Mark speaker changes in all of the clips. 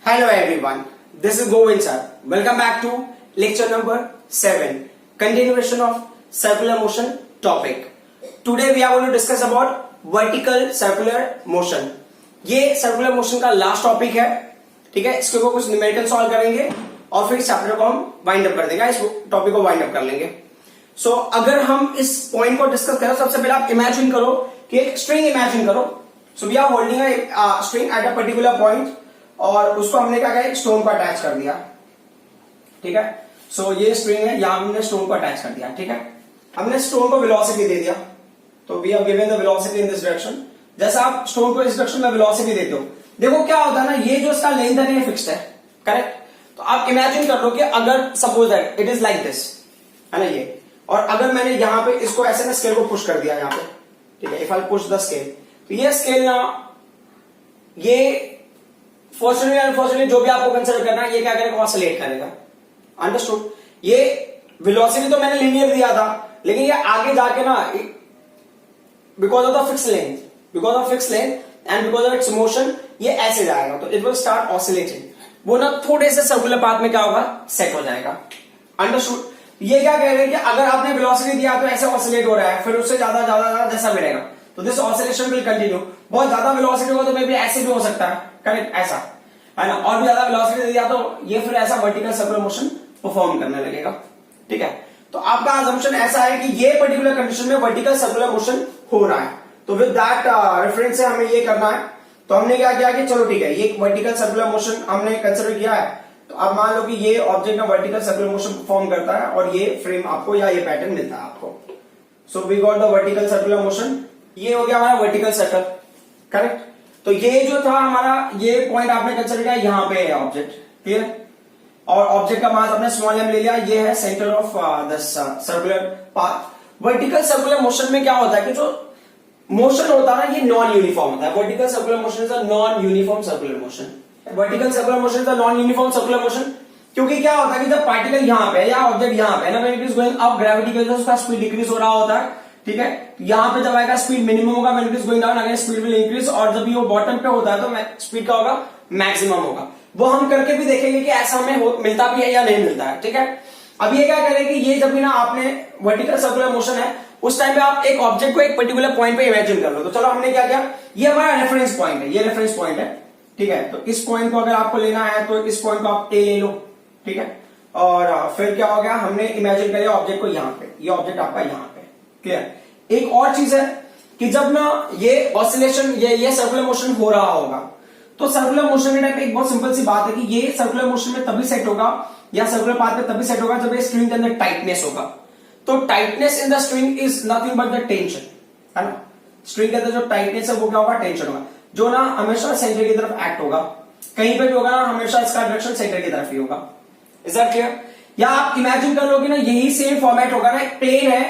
Speaker 1: Hello everyone, this is Govind sir. Welcome back to lecture number 7, continuation of circular motion topic. Today we are going to discuss about vertical circular motion. ये circular motion का last topic है, ठीक है. इसके ऊपर कुछ numerical solve करेंगे और फिर चैप्टर को हम वाइंड अप कर देंगे, इस टॉपिक को वाइंड अप कर लेंगे. सो अगर हम इस पॉइंट को डिस्कस करें, सबसे पहले आप इमेजिन करो कि एक स्ट्रिंग इमेजिन करो. So we are holding a string at a particular point और उसको हमने क्या किया, स्टोन को अटैच कर दिया, ठीक है. सो ये स्ट्रिंग है, यहां हमने स्टोन को अटैच कर दिया, ठीक है. हमने स्टोन को वेलोसिटी दे दिया, तो we are given the velocity in this direction. जैसा आप स्टोन को इस डायरेक्शन में वेलोसिटी देते हो, देखो क्या होता है ना, ये जो इसका लेंथ है ये फिक्स्ड है, करेक्ट. तो आप इमेजिन कर लो कि अगर suppose that it is like this, है ना ये, और अगर मैंने यहां पे इसको ऐसे ना स्केल को पुश कर दिया यहां पे, ठीक है. If I push the scale, तो ये स्केल ना, ये फॉर्चुनेटली अनफॉर्चुनेटली जो भी आपको कंसिडर करना है, ये क्या करेगा, ऑसिलेट करेगा. अंडरस्टूड. ये वेलोसिटी तो मैंने लीनियर दिया था, लेकिन ये आगे जाके ना, because of the fix length and because of its motion, ये ऐसे जाएगा, तो इट विल स्टार्ट ऑसिलेटिंग. वो ना थोड़े से सर्कुलर पाथ में क्या होगा, सेट हो जाएगा. अंडरस्टूड. ये क्या कह रहे हैं कि अगर आपने वेलोसिटी दिया तो ऐसे ऑसिलेट हो रहा है, फिर उससे ज्यादा ज्यादा जैसा बढ़ेगा, तो दिस ऑसिलेशन विल कंटिन्यू. बहुत ज्यादा वेलोसिटी होगा तो मे बी ऐसे भी हो सकता है, करेक्ट, ऐसा है ना. और भी ज्यादा वेलोसिटी दिया तो ये फिर ऐसा वर्टिकल सर्कुलर मोशन परफॉर्म करने लगेगा, ठीक है. तो आपका अजम्पशन ऐसा है कि ये पर्टिकुलर कंडीशन में वर्टिकल सर्कुलर मोशन हो रहा है. तो विद दैट रेफरेंस से हमें ये करना है. तो हमने क्या किया कि चलो ठीक है, ये वर्टिकल सर्कुलर मोशन हमने कंसिडर किया है. तो अब मान लो कि ये ऑब्जेक्ट ना वर्टिकल सर्कुलर मोशन परफॉर्म करता है और ये फ्रेम आपको या ये पैटर्न मिलता है आपको. So we got the vertical circular motion. ये हो गया हमारा वर्टिकल सर्कल, करेक्ट. तो ये जो था हमारा, ये पॉइंट आपने कंसिडर किया, यहां पे है ऑब्जेक्ट, क्लियर. और ऑब्जेक्ट का मास आपने स्मॉल एम ले लिया, ये है centre of the circular path. Vertical circular motion में क्या होता है कि जो मोशन होता है ना, ये नॉन यूनिफॉर्म होता है. Vertical circular motion is a non uniform circular motion. Vertical circular motion is a non uniform circular motion, क्योंकि क्या होता है कि जब पार्टिकल यहां पे या ऑब्जेक्ट यहां पे है ना, when it is going up, gravity की वजह से उसका स्पीड डिक्रीज हो रहा होता है, ठीक है. यहां पे जब आएगा स्पीड मिनिमम होगा, when it is going down again speed will increase, और जब ये बॉटम पे होता है तो स्पीड का होगा मैक्सिमम होगा. वो हम करके भी देखेंगे कि ऐसा हमें मिलता भी है या नहीं मिलता है, ठीक है. अब ये क्या करें कि ये जब भी ना आपने वर्टिकल सर्कुलर मोशन है, उस टाइम पे आप एक ऑब्जेक्ट को एक पर्टिकुलर पॉइंट पे इमेजिन कर लो. तो चलो हमने क्या किया, ये हमारा रेफरेंस पॉइंट है, ये रेफरेंस पॉइंट है, ठीक है. तो इस पॉइंट को अगर आपको लेना है तो इस पॉइंट को आप ए ले लो, ठीक है. और फिर क्या हो गया, हमने इमेजिन कर लिया ऑब्जेक्ट को यहां पे, ये ऑब्जेक्ट आपका यहां पे, क्लियर. एक और चीज है कि जब ना ये ऑसिलेशन, ये सर्कुलर मोशन हो रहा होगा, तो सर्कुलर मोशन के टाइम पे एक बहुत सिंपल सी बात है कि ये सर्कुलर मोशन में तभी सेट होगा या सर्कुलर पाथ में तभी सेट होगा जब ये स्ट्रिंग के अंदर टाइटनेस होगा. तो tightness in the string is nothing but the tension, है ना. स्ट्रिंग के अंदर जो टाइटनेस है वो क्या होगा, टेंशन होगा, जो ना हमेशा सेंटर की तरफ एक्ट होगा. कहीं पे भी होगा ना, हमेशा इसका डायरेक्शन सेंटर की तरफ ही होगा. Is that clear. या आप इमेजिन कर लो कि ना यही सेम फॉर्मेट होगा ना, एक प्लेन है,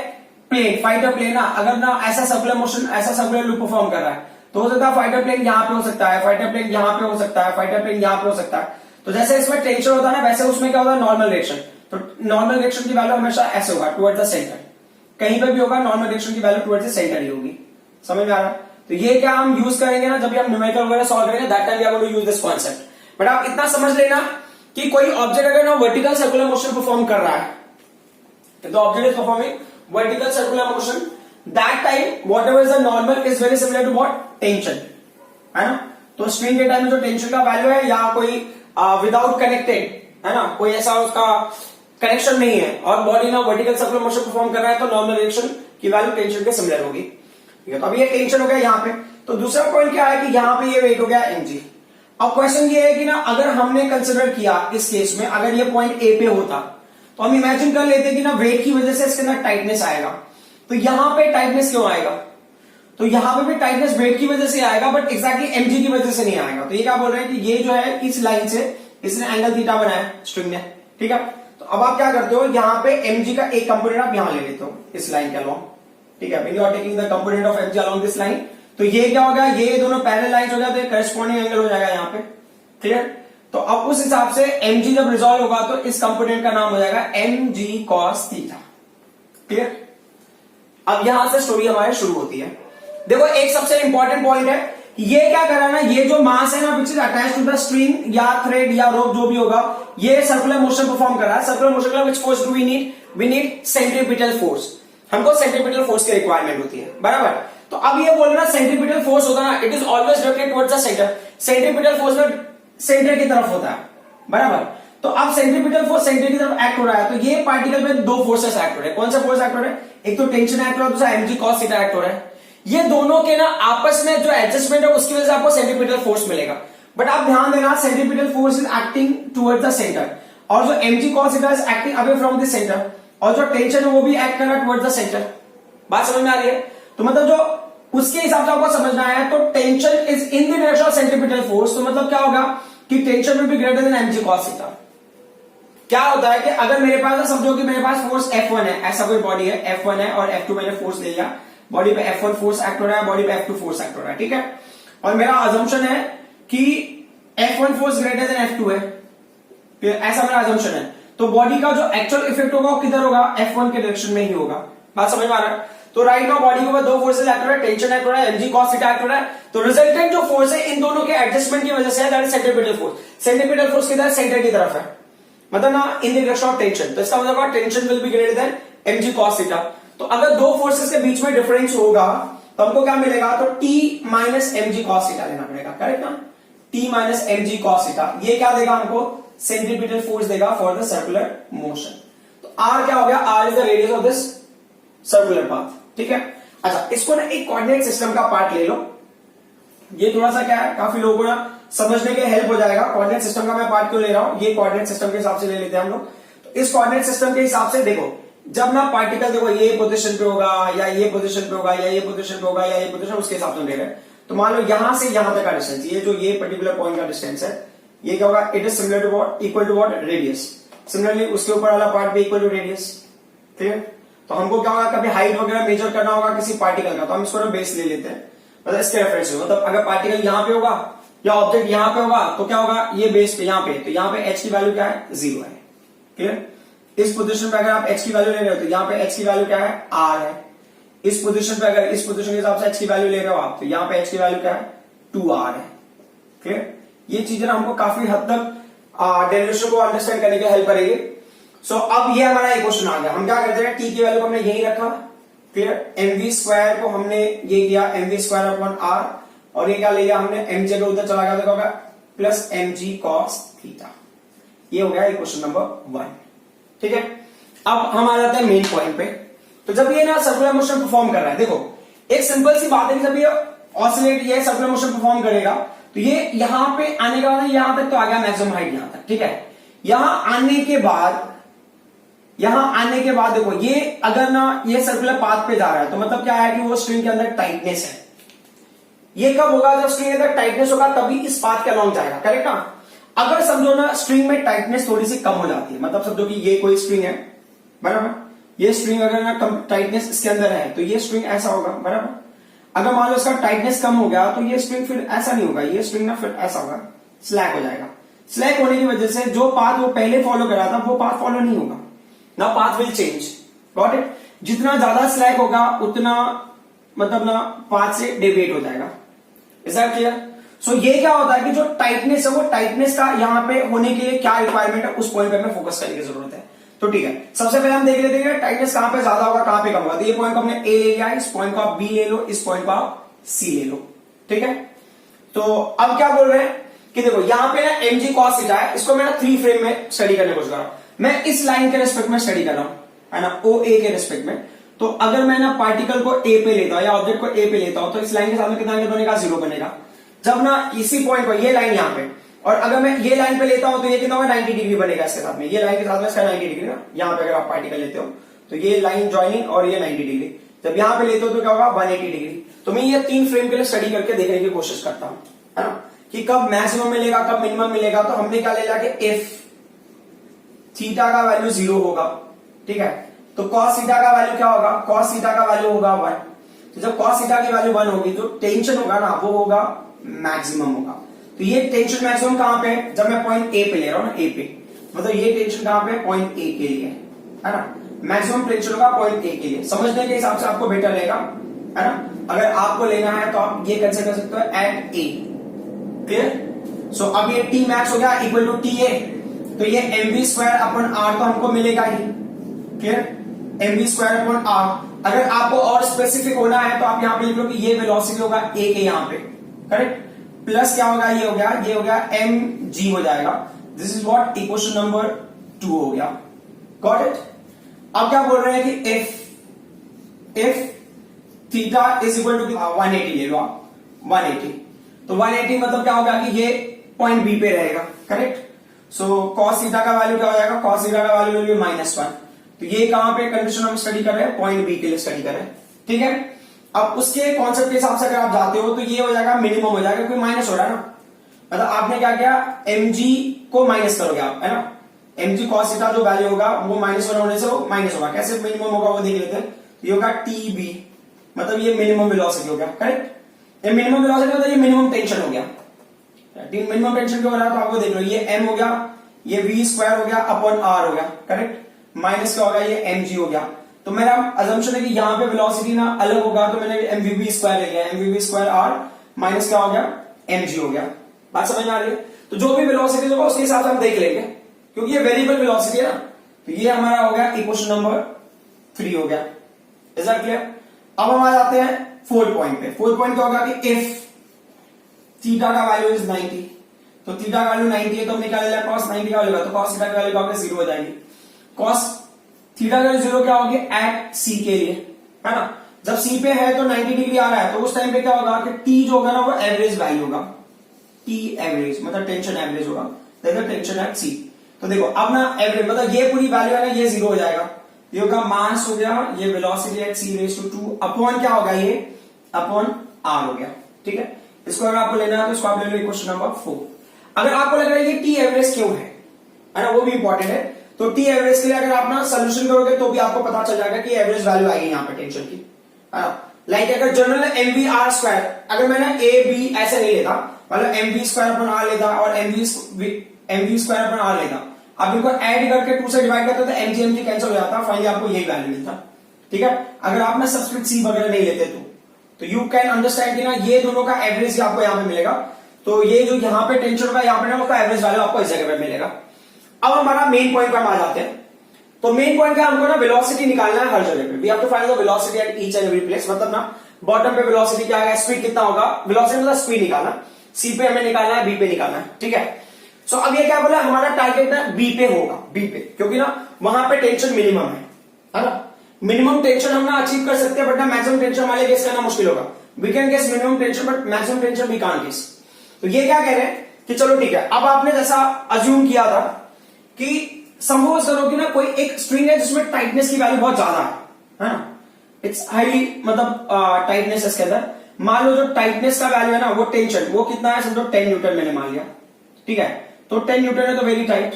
Speaker 1: प्लेन फाइटर प्लेन ना, अगर ना ऐसा सर्कुलर मोशन, ऐसा सर्कुलर लूप परफॉर्म कर रहा है, तो हो सकता है फाइटर प्लेन यहां पे हो सकता है, फाइटर प्लेन यहां पे हो सकता है, फाइटर प्लेन यहां पे हो सकता है. तो जैसे इसमें टेंशन होता है ना, वैसे उसमें क्या होता है, नॉर्मल डायरेक्शन. तो नॉर्मल डायरेक्शन की वैल्यू हमेशा ऐसे होगा, टुवर्ड्स द सेंटर. कहीं पे भी होगा नॉर्मल डायरेक्शन की वैल्यू टुवर्ड्स द सेंटर ही होगी. समझ में आ रहा है. तो ये क्या हम यूज करेंगे ना, जब भी हम न्यूमेरिकल वगैरह सॉल्व करेंगे, that time we are going to use this concept. But आप इतना समझ लेना कि कोई ऑब्जेक्ट अगर ना वर्टिकल सर्कुलर मोशन परफॉर्म कर रहा है, तो object is performing vertical circular motion, that time whatever is the normal is very similar to what, tension, है ना. तो स्ट्रिंग के टाइम में जो टेंशन का वैल्यू है, या कोई विदाउट कनेक्टेड, है ना, कोई ऐसा उसका कनेक्शन नहीं है और बॉडी ना वर्टिकल सर्कुलर मोशन परफॉर्म कर रहा है, तो नॉर्मल डायरेक्शन की वैल्यू टेंशन के सिमिलर होगी, ठीक है. तो अभी ये टेंशन हो गया यहाँ पे. तो दूसरा पॉइंट क्या है कि यहाँ पे ये वेट हो गया mg. अब क्वेश्चन ये है कि ना, अगर हमने कंसिडर किया इस केस में, अगर ये पॉइंट ए पे होता, तो हम इमेजिन कर लेते कि ना वेट की वजह से इसके अंदर टाइटनेस आएगा. तो यहां पे टाइटनेस क्यों आएगा, तो यहां पे भी टाइटनेस वेट की वजह से आएगा, बट एक्जैक्टली mg की वजह से नहीं आएगा. तो ये क्या बोल रहे हैं कि ये जो है इस लाइन से इसने एंगल थीटा बनाया स्ट्रिंग ने, ठीक है. तो अब आप क्या करते हो, यहां पे mg का एक कंपोनेंट आप यहां ले लेते हो इस लाइन के अलोंग, ठीक है. When you are taking the component of mg along this line, तो ये क्या होगा, ये दोनों पैरेलल लाइंस हो जाते हैं, करस्पॉन्डिंग एंगल हो जाएगा यहां पे, क्लियर. तो अब उस हिसाब से mg जब रिजॉल्व होगा तो इस कंपोनेंट का नाम हो जाएगा mg cos थीटा, क्लियर. अब यहां से स्टोरी हमारी शुरू होती है. देखो एक सबसे इंपॉर्टेंट पॉइंट है ये क्या कर रहा है ना, ये जो मास है ना which is attach to the string या थ्रेड या रोप जो भी होगा, ये सर्कुलर मोशन परफॉर्म कर रहा है। सर्कुलर मोशन के लिए which force do we need? We need centripetal force. हमको सेंट्रीपिटल फोर्स की रिक्वायरमेंट होती है, बराबर। तो अब ये बोल रहा है सेंट्रीपिटल फोर्स होता है ना, it is always directed towards the centre. Centripetal force में सेंटर की तरफ होता है, बराबर। तो अब सेंट्रीपिटल फोर्स सेंटर की तरफ एक्ट हो रहा है, तो ये पार्टिकल पे दो फोर्सेस एक्ट हो रहे हैं। कौन सा फोर्स एक्ट हो रहा है? एक तो टेंशन एक्ट हो रहा है, दूसरा mg cos थीटा एक्ट हो रहा है। ये दोनों के ना आपस में जो एडजस्टमेंट है उसकी वजह से आपको सेंट्रीपिटल फोर्स मिलेगा। बट आप ध्यान देना, centripetal force is acting towards the centre, और जो mg cos theta is acting away from the centre, और जो टेंशन है वो भी एक्ट कर रहा है टुवर्ड्स द सेंटर। बात समझ में आ रही है? तो मतलब जो उसके हिसाब से आपको समझना है, तो tension is in the direction of centripetal force. तो मतलब क्या होगा कि tension will be greater than mg cos theta. क्या होता है कि अगर मेरे पास, समझो कि मेरे पास फोर्स F1 है, ऐसा कोई बॉडी है, F1 है और F2 मैंने फोर्स ले लिया, बॉडी पे F1 फोर्स एक्ट हो रहा है, बॉडी पे F2 फोर्स एक्ट हो रहा है, ठीक है। और मेरा अजम्पशन है कि F1 force greater than F2 है, ऐसा मेरा अजम्पशन है। तो बॉडी का जो एक्चुअल इफेक्ट होगा वो किधर होगा? F1 के डायरेक्शन में ही होगा। बात समझ में आ रहा है? तो राइट नाउ बॉडी के ऊपर दो फोर्सेस एक्ट हो रहा है, टेंशन एक्ट हो रहा है, mg cos थीटा एक्ट हो रहा है। तो रिजल्टेंट जो फोर्स है इन दोनों के एडजस्टमेंट की वजह से है, that is centripetal force. Centripetal force किधर? सेंटर की तरफ है, मतलब ना in the direction of tension. तो इसका मतलब tension will be greater than mg cos theta. तो अगर दो फोर्सेस के बीच में डिफरेंस होगा तो हमको क्या मिलेगा? तो t minus mg cos theta लेना पड़ेगा, करेक्ट ना? t minus mg cos theta, ये क्या देगा हमको? सेंट्रीपिटल फोर्स देगा फॉर द सर्कुलर मोशन। तो r क्या हो गया? r is the radius of this circular path, ठीक है। अच्छा, इसको ना एक कोऑर्डिनेट सिस्टम का पार्ट ले लो। ये थोड़ा सा क्या है, काफी लोगों को ना समझने के हेल्प हो जाएगा। कोऑर्डिनेट सिस्टम का मैं पार्ट क्यों ले रहा हूं, ये कोऑर्डिनेट सिस्टम के हिसाब से ले लेते हैं हम लोग। तो इस कोऑर्डिनेट सिस्टम के हिसाब से देखो, जब ना पार्टिकल देखो ये पोजीशन पे होगा या ये पोजीशन पे होगा या ये पोजीशन पे होगा या ये पोजीशन, उसके हिसाब से ले रहे हैं। तो मान लो यहां से यहां तक का डिस्टेंस, ये जो ये पर्टिकुलर पॉइंट का डिस्टेंस है, ये क्या होगा? It is similar to what? Equal to what? Radius. Similarly उसके ऊपर वाला पार्ट भी इक्वल टू रेडियस, ठीक है। तो हमको क्या होगा, कभी हाइट वगैरह मेजर करना होगा किसी पार्टिकल का, तो हम इसको ना बेस ले लेते हैं, मतलब इसके रेफरेंस में। मतलब अगर पार्टिकल यहां पे होगा या ऑब्जेक्ट यहां पे होगा तो क्या होगा? ये बेस पे यहां पे, तो यहां पे h की वैल्यू क्या है? 0 है, क्लियर। इस पोजीशन पे अगर आप h की वैल्यू ले रहे हो तो यहां पे h की वैल्यू क्या है? r है। इस पोजीशन पे अगर इस पोजीशन के हिसाब से h की वैल्यू ले रहे हो आप, तो यहां पे h की वैल्यू क्या है? 2r है, क्लियर। ये चीजें हमको काफी हद तक डेरिवेशन को अंडरस्टैंड करने की हेल्प करेगी। सो अब ये हमारा एक क्वेश्चन आ गया, हम क्या करते हैं? t की वैल्यू को हमने यही रखा, क्लियर। mv स्क्वायर को हमने ये किया mv स्क्वायर अपॉन r, और ये क्या ले लिया हमने? m जगह उधर चला गया तो क्या होगा? Plus mg cos theta. ये हो गया क्वेश्चन नंबर 1, ठीक है। अब हम आ जाते हैं मेन पॉइंट पे। तो जब ये ना सर्कुलर मोशन परफॉर्म कर रहा है, देखो एक सिंपल सी बात है कि जब ये ऑसिलेट, ये सर्कुलर मोशन परफॉर्म करेगा तो ये यहां पे आने के बाद यहां तक तो आ गया मैक्सिमम हाइट यहां तक, ठीक है। यहां आने के बाद देखो ये अगर ना ये सर्कुलर पाथ पे जा रहा है तो मतलब क्या है कि वो स्ट्रिंग के अंदर टाइटनेस है। ये कब होगा? जब स्ट्रिंग के अंदर टाइटनेस होगा तभी इस पाथ के अलॉन्ग जाएगा, करेक्ट ना। अगर समझो ना स्ट्रिंग में टाइटनेस थोड़ी सी कम हो जाती है, मतलब समझो कि ये कोई स्ट्रिंग है, बराबर। ये स्ट्रिंग अगर ना कम टाइटनेस इसके अंदर है तो ये स्ट्रिंग ऐसा होगा, बराबर। अगर मान लो इसका टाइटनेस कम हो गया तो ये स्ट्रिंग फिर ऐसा नहीं होगा, ये स्ट्रिंग ना फिर ऐसा होगा, स्लैक हो जाएगा। स्लैक होने की वजह से जो पाथ वो पहले फॉलो करा था वो पाथ फॉलो नहीं होगा, ना path will change, got it. जितना ज्यादा स्लैक होगा उतना मतलब ना पाथ से डेविएट हो जाएगा, इज दैट क्लियर। सो ये क्या होता है कि जो टाइटनेस है वो टाइटनेस का यहां पे होने के लिए क्या रिक्वायरमेंट है उस पॉइंट पे हमें फोकस करने की जरूरत है। तो ठीक है, सबसे पहले हम देख लेते हैं टाइटनेस कहां पे ज्यादा होगा कहां पे कम होगा। तो ये पॉइंट को हमने ए ले लिया, इस पॉइंट को आप बी ले लो, इस पॉइंट को आप सी ले लो, ठीक है। तो अब क्या बोल रहे हैं कि देखो यहां पे ना mg cos थीटा है, इसको मैं ना 3 फ्रेम में स्टडी करने की कोशिश कर रहा हूं। मैं इस लाइन के रेस्पेक्ट में स्टडी कर रहा हूं, है ना, ओ ए के रेस्पेक्ट में। तो अगर मैं ना पार्टिकल को ए पे लेता हूं या ऑब्जेक्ट को ए पे लेता हूं तो इस लाइन के साथ में कितना एंगल बनेगा? 0 बनेगा। जब ना इसी पॉइंट पर ये लाइन यहां पे, और अगर मैं ये लाइन पे लेता हूं तो ये कितना होगा? 90 डिग्री बनेगा इसके साथ में, ये लाइन के साथ में इसका 90 डिग्री ना। यहां पे अगर आप पार्टिकल लेते हो तो ये लाइन ज्वाइनिंग और ये 90 डिग्री। जब यहां पे लेते हो तो क्या होगा? 180 डिग्री। तो मैं ये 3 फ्रेम के लिए स्टडी करके देखने की कोशिश करता हूं, है ना, कि कब मैक्सिमम मिलेगा कब मिनिमम मिलेगा। तो हमने क्या ले लिया कि इफ थीटा का वैल्यू 0 होगा, ठीक है, तो cos थीटा का वैल्यू क्या होगा? cos थीटा का वैल्यू होगा 1। तो जब cos थीटा की वैल्यू 1 होगी तो टेंशन होगा ना वो होगा मैक्सिमम होगा। तो ये टेंशन मैक्सिमम कहां पे है? जब मैं पॉइंट ए पे ले रहा हूं ना, ए पे, मतलब ये टेंशन कहां पे? पॉइंट ए के लिए, है ना। मैक्सिमम टेंशन होगा पॉइंट ए के लिए, समझने के हिसाब से आपको बेटर रहेगा, है ना। अगर आपको लेना है तो आप ये कैसे कर सकते हो एट ए, क्लियर। सो अब ये टी मैक्स हो गया इक्वल टू टी ए, तो ये mv स्क्वायर अपॉन आर तो हमको मिलेगा ही, clear, mv square upon R. अगर आपको और स्पेसिफिक होना है तो आप यहां पे लिख लो कि ये वेलोसिटी होगा ए के यहां पे, करेक्ट, प्लस क्या होगा, ये हो गया mg हो जाएगा। This is what equation number 2 हो गया, गॉट इट। अब क्या बोल रहे हैं कि if theta is equal to 180 ले लो आप, 180, तो 180 मतलब क्या होगा कि ये पॉइंट बी पे रहेगा, करेक्ट। सो cos थीटा का वैल्यू क्या हो जाएगा, cos थीटा का वैल्यू ले लो -1, तो ये कहां पे कंडीशन हम स्टडी कर रहे हैं, पॉइंट बी के लिए स्टडी कर रहे हैं, ठीक है। अब उसके कॉन्सेप्ट के हिसाब से अगर आप जाते हो तो ये हो जाएगा मिनिमम हो जाएगा, क्योंकि माइनस हो रहा है ना, मतलब आपने क्या किया, mg को माइनस करोगे आप, है ना, mg cos थीटा जो वैल्यू होगा वो -1 होने से वो माइनस होगा, कैसे मिनिमम होगा वो देख लेते हैं। ये होगा tb, मतलब ये मिनिमम वेलोसिटी हो गया, करेक्ट। ये मिनिमम वेलोसिटी मतलब ये मिनिमम टेंशन हो गया, मिनिमम टेंशन क्यों हो रहा है तो आपको देख लो, ये m हो गया, ये v स्क्वायर हो गया अपॉन r हो गया, करेक्ट, माइनस क्या होगा, ये mg हो गया। तो मेरा अजम्पशन है कि यहाँ पे वेलोसिटी ना अलग होगा, तो मैंने mvv स्क्वायर ले लिया, mvv स्क्वायर r माइनस क्या हो गया, mg हो गया। बात समझ में आ रही है। तो जो भी वेलोसिटी होगा उसके हिसाब से हम देख लेंगे, क्योंकि ये वेरिएबल वेलोसिटी है ना। तो ये हमारा हो गया इक्वेशन नंबर 3 हो गया, इज दैट क्लियर। अब हम आ जाते हैं फोर्थ पॉइंट पे। फोर्थ पॉइंट क्या होगा कि इफ थीटा का वैल्यू इज 90, तो थीटा का वैल्यू 90 है तो हम निकाल लेंगे cos 90 का वैल्यू, तो cos थीटा का वैल्यू क्या होगा, 0 हो जाएगी। cos थीटा का 0 क्या होगी एट c के लिए, है ना। जब c पे है तो 90 डिग्री आ रहा है, तो उस टाइम पे क्या होगा कि t जो होगा ना वो एवरेज वैल्यू होगा, t एवरेज मतलब टेंशन एवरेज होगा, टेंशन एट c। तो देखो अब ना एवरेज मतलब ये पूरी वैल्यू है ना, ये 0 हो जाएगा, ये होगा मास हो गया, ये velocity at c raise to 2 upon क्या होगा, ये अपॉन r हो गया, ठीक है। इसको अगर आपको लेना है तो इसको आप ले लो इक्वेशन नंबर 4। अगर आपको लग रहा है ये टी एवरेज क्यों है ना, वो भी इंपॉर्टेंट है। तो टी एवरेज के लिए अगर आप ना सोल्यूशन करोगे तो भी आपको पता चल जाएगा कि एवरेज वैल्यू आएगी यहाँ पे टेंशन की, है ना। लाइक अगर जनरल mv r स्क्वायर, अगर मैंने a b ऐसे नहीं लेता, मतलब mv स्क्वायर अपॉन r लेता और mv स्क्वायर अपॉन r लेता, आप इनको ऐड करके 2 से डिवाइड करते तो mg कैंसिल हो जाता, फाइनली आपको यही वैल्यू मिलता, ठीक है। अगर आप ना सब्सक्रिप्ट c वगैरह नहीं लेते तो यू कैन अंडरस्टैंड कि ना ये दोनों का एवरेज आपको यहाँ पे मिलेगा। तो ये जो यहाँ पे टेंशन होगा यहाँ पे ना उसका एवरेज वैल्यू आपको इस जगह पे मिलेगा। अब हमारा मेन पॉइंट पे हम आ जाते हैं। तो मेन पॉइंट क्या, हमको ना वेलोसिटी निकालना है हर जगह पे, we have to find the velocity at each and every place. मतलब ना बॉटम पे वेलोसिटी क्या है, स्पीड कितना होगा, वेलोसिटी मतलब स्पीड निकालना, सी पे हमें निकालना है, बी पे निकालना है, ठीक है। सो अब ये क्या बोला, हमारा टारगेट ना बी पे होगा, बी पे, क्योंकि ना वहां पे टेंशन मिनिमम है ना। मिनिमम टेंशन हम ना अचीव कर सकते हैं, बट ना मैक्सिमम टेंशन वाले केस करना मुश्किल होगा। We can guess minimum tension but maximum tension we can't guess. तो ये क्या कह रहे हैं कि चलो ठीक है, अब आपने जैसा अज्यूम किया था कि संभव करो कि ना कोई एक स्ट्रिंग है जिसमें टाइटनेस की वैल्यू बहुत ज्यादा है ना, इट्स हाईली मतलब टाइटनेस इसके अंदर। मान लो जो टाइटनेस का वैल्यू है ना वो टेंशन वो कितना है, समझो 10 न्यूटन मैंने मान लिया, ठीक है। तो 10 न्यूटन है तो वेरी टाइट,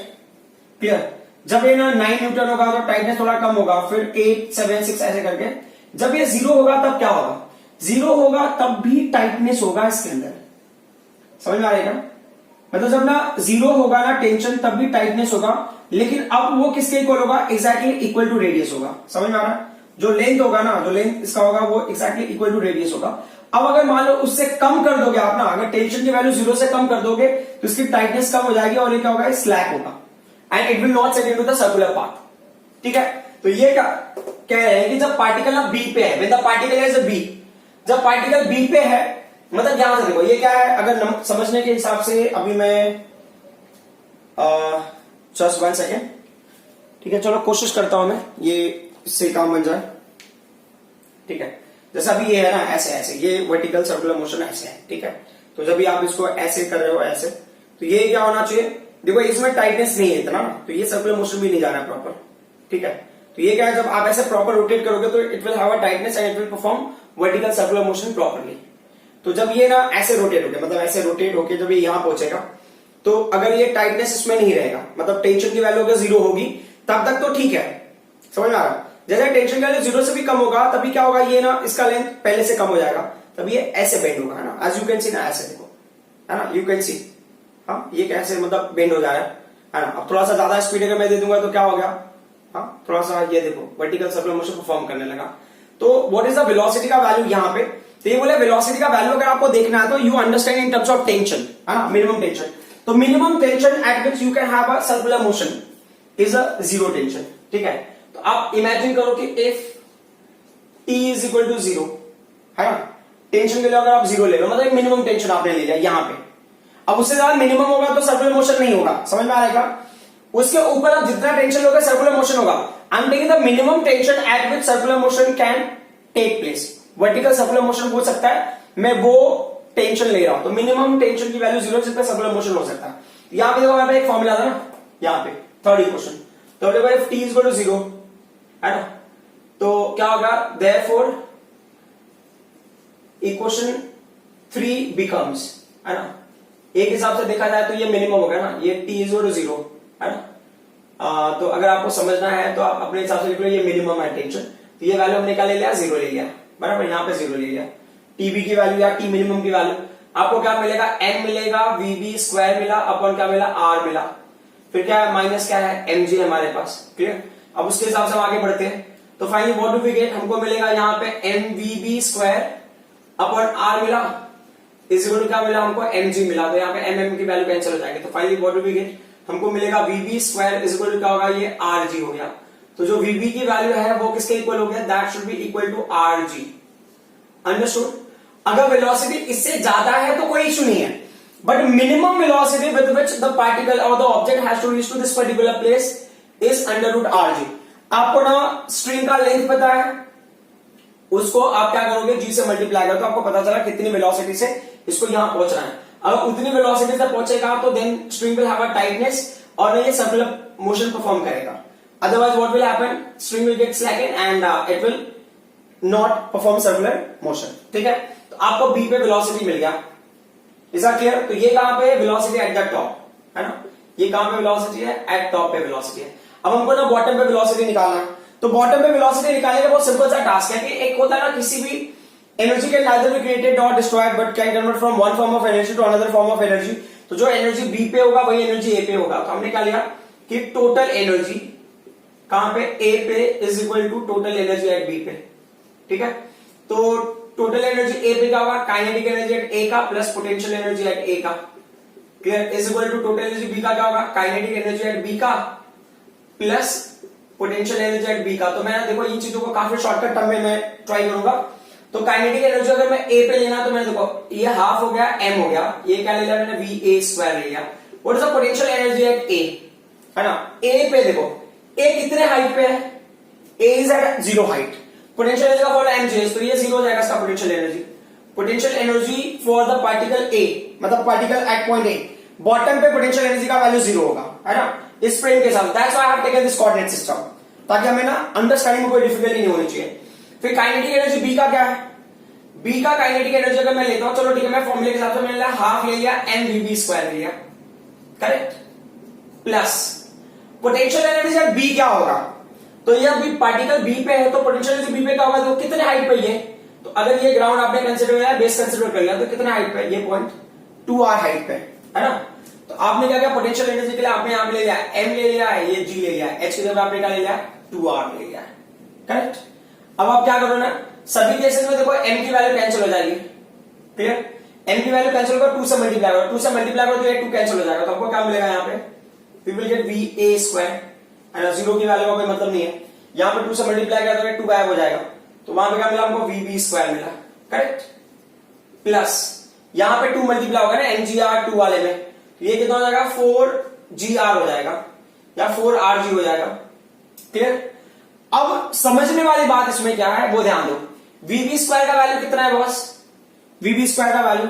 Speaker 1: क्लियर। जब ये ना 9 न्यूटन होगा तो टाइटनेस थोड़ा कम होगा, फिर 8 7 6 ऐसे करके। जब ये 0 होगा तब क्या होगा, 0 होगा तब भी टाइटनेस होगा इसके अंदर, समझ में आ रहेगा। मतलब जब ना 0 होगा ना टेंशन तब भी टाइटनेस होगा, लेकिन अब वो किसके इक्वल होगा, एग्जैक्टली इक्वल टू रेडियस होगा, समझ में आ रहा है। जो लेंथ होगा ना, जो लेंथ इसका होगा वो एग्जैक्टली इक्वल टू रेडियस होगा। अब अगर मान लो उससे कम कर दोगे आप ना, अगर टेंशन की वैल्यू 0 से कम कर दोगे तो इसकी टाइटनेस कम हो जाएगी और ये क्या होगा, स्लैक होगा and it will not set into the circular path, ठीक है। तो ये क्या कह रहे हैं कि जब पार्टिकल ना बी पे है, when the particle is B, जब पार्टिकल बी पे है, मतलब ध्यान से देखो ये क्या है, अगर समझने के हिसाब से अभी मैं जस्ट 1 सेकेंड, ठीक है, चलो कोशिश करता हूं मैं ये इससे काम बन जाए, ठीक है। जैसा अभी ये है ना ऐसे ऐसे, ये वर्टिकल सर्कुलर मोशन ऐसे है, ठीक है। तो जब भी आप इसको ऐसे कर रहे हो ऐसे, तो ये क्या होना चाहिए, देखो इसमें टाइटनेस नहीं है इतना ना, तो ये सर्कुलर मोशन भी नहीं जा रहा है प्रॉपर, ठीक है। तो ये क्या है, जब आप ऐसे प्रॉपर रोटेट करोगे तो it will have a tightness and it will perform vertical circular motion properly. तो जब ये ना ऐसे रोटेट होके, मतलब ऐसे रोटेट होके जब ये यहां पहुंचेगा, तो अगर ये टाइटनेस इसमें नहीं रहेगा, मतलब टेंशन की वैल्यू अगर 0 होगी तब तक तो ठीक है, समझ में आ रहा है। जैसे टेंशन की वैल्यू 0 से भी कम होगा तभी क्या होगा, ये ना इसका लेंथ पहले से कम हो जाएगा, तब ये ऐसे बेंड होगा, है ना, एज यू कैन सी ना, ऐसे देखो, है ना, यू कैन सी, हाँ ये कैसे मतलब बेंड हो जा रहा है ना। अब थोड़ा सा ज्यादा स्पीड अगर मैं दे दूंगा तो क्या हो गया, हाँ थोड़ा सा ये देखो वर्टिकल सर्कुलर मोशन परफॉर्म करने लगा। तो व्हाट इज द वेलोसिटी का वैल्यू यहाँ पे, तो ये बोले वेलोसिटी का वैल्यू अगर आपको देखना है तो you understand in terms of tension, है ना, मिनिमम टेंशन। तो minimum tension at which you can have a circular motion is a zero tension, ठीक है। तो आप इमेजिन करो कि if T is equal to zero, है ना, टेंशन के लिए अगर आप जीरो ले लो, मतलब मिनिमम टेंशन आपने ले लिया यहां पे। अब उससे ज्यादा मिनिमम होगा तो सर्कुलर मोशन नहीं होगा, समझ में आ रहा है? उसके ऊपर आप जितना टेंशन लोगे सर्कुलर मोशन होगा। I am taking the minimum tension at which circular motion can take place. Vertical circular motion हो सकता है, मैं वो टेंशन ले रहा हूं, तो मिनिमम टेंशन की वैल्यू जीरो से सर्कुलर मोशन हो सकता है। यहां पे देखो, यहाँ पे एक फॉर्मूला था ना, यहाँ पे थर्ड इक्वेशन, तो देखो if T is equal to zero, है ना, तो क्या होगा, देयरफॉर इक्वेशन 3 बिकम्स, है ना, एक हिसाब से देखा जाए तो ये मिनिमम होगा ना, ये T is equal to zero, है ना। तो अगर आपको समझना है तो आप अपने हिसाब से लिख लो, ये मिनिमम है टेंशन, तो ये वैल्यू हमने क्या ले लिया, जीरो ले लिया, बराबर, यहाँ पे जीरो ले लिया। टीबी की वैल्यू या टी मिनिमम की वैल्यू आपको क्या मिलेगा, एम मिलेगा, वीबी स्क्वायर मिला, अपन क्या मिला, आर मिला, फिर क्या है, माइनस क्या है, एमजी हमारे पास, क्लियर। अब उसके हिसाब से हम आगे बढ़ते हैं, तो finally what do we get, हमको मिलेगा यहाँ पे m v b square upon r मिला इज इक्वल टू क्या मिला, हमको एमजी मिला, तो यहाँ पे एम की वैल्यू कैंसिल हो जाएगी, तो finally what do we get, हमको मिलेगा v b square is equal to क्या होगा, ये आर जी हो गया। तो जो वीबी की वैल्यू है वो किसके इक्वल हो गया, that should be equal to R G, understood. अगर वेलोसिटी इससे ज्यादा है तो कोई इशू नहीं है, but minimum velocity with which the particle और the object has to reach to this particular place is under root R G. आपको ना स्ट्रिंग का लेंथ पता है, उसको आप क्या करोगे, जी से मल्टीप्लाई करो, तो आपको पता चला कितनी वेलोसिटी से इसको यहां पहुंचना है। अगर उतनी वेलोसिटी से पहुंचेगा तो then string will have a tightness और ये सर्कुलर मोशन परफॉर्म करेगा। Otherwise what will happen, string will get slacken and it will not perform circular motion, ठीक है। तो आपको बी पे वेलोसिटी मिल गया, इज दैट क्लियर। तो ये कहां पे है, वेलोसिटी एट द टॉप, है ना, ये कहां पे वेलोसिटी है, एट टॉप पे वेलोसिटी है। अब हमको ना बॉटम पे वेलोसिटी निकालना है, तो बॉटम पे वेलोसिटी निकालने का बहुत सिंपल सा टास्क है कि एक होता है ना, किसी भी energy can neither be created not destroyed but can convert from one form of energy to another form of energy. तो जो एनर्जी बी पे होगा वही एनर्जी ए पे होगा। तो हमने क्या लिया कि टोटल एनर्जी कहां पे, ए पे is equal to total energy at B पे, ठीक है। तो टोटल एनर्जी ए पे क्या होगा, काइनेटिक एनर्जी एट ए का plus potential energy at A का, clear, is equal to total energy B का क्या होगा, काइनेटिक एनर्जी एट बी का plus potential energy at B का। तो मैं देखो इन चीजों को काफी शॉर्टकट टर्म में मैं ट्राई करूंगा। तो काइनेटिक एनर्जी अगर मैं ए पे लेना तो मैंने देखो ये हाफ हो गया, एम हो गया, ये क्या ले लिया मैंने, वी ए स्क्वायर ले लिया। What is the potential energy at A, है ना, ए पे देखो ए कितने हाइट पे है, A is at zero height, potential energy का फॉर्मूला mg, तो ये जीरो हो जाएगा इसका potential energy. Potential energy for the particle A, मतलब particle at point A, bottom पे पोटेंशियल एनर्जी का वैल्यू जीरो होगा, है ना, इस फ्रेम के साथ। That's why I have taken this coordinate system, ताकि हमें ना अंडरस्टैंडिंग में कोई डिफिकल्टी नहीं होनी चाहिए। फिर काइनेटिक एनर्जी बी का क्या है, बी का काइनेटिक एनर्जी अगर मैं लेता हूं, चलो ठीक है, मैं फॉर्मूले के हिसाब से मैंने लिया हाफ ले लिया, एम वीबी स्क्वायर ले लिया, correct, plus potential energy B क्या होगा, तो ये अभी पार्टिकल बी पे है तो पोटेंशियल एनर्जी बी पे क्या होगा, तो कितने हाइट पे ये, तो अगर ये ग्राउंड आपने कंसिडर किया, बेस कंसिडर कर लिया, तो कितने हाइट पे, ये पॉइंट 2r हाइट पे, है ना। तो आपने क्या किया, पोटेंशियल एनर्जी के लिए आपने यहां पे ले लिया m ले लिया, ये g ले लिया, h की जगह आपने क्या ले लिया, 2r ले लिया, करेक्ट। अब आप क्या करो ना, सभी केसेस में देखो m की वैल्यू कैंसिल हो जाएगी, क्लियर, m की वैल्यू कैंसिल होगा, 2 से मल्टीप्लाई होगा, 2 से मल्टीप्लाई होगा तो ये 2 कैंसिल हो जाएगा, तो आपको क्या मिलेगा यहाँ पे, we will get va square, है ना, जीरो की वैल्यू का कोई मतलब नहीं है, यहाँ पे 2 से मल्टीप्लाई किया तो 2 गायब हो जाएगा, तो वहां पे क्या मिला हमको, vb स्क्वायर मिला, करेक्ट, प्लस यहाँ पे 2 मल्टीप्लाई होगा ना mgr 2 वाले में, ये कितना हो जाएगा, 4gr हो जाएगा या 4rg हो जाएगा, क्लियर। अब समझने वाली बात इसमें क्या है वो ध्यान दो, vb स्क्वायर का वैल्यू कितना है बॉस, vb स्क्वायर का वैल्यू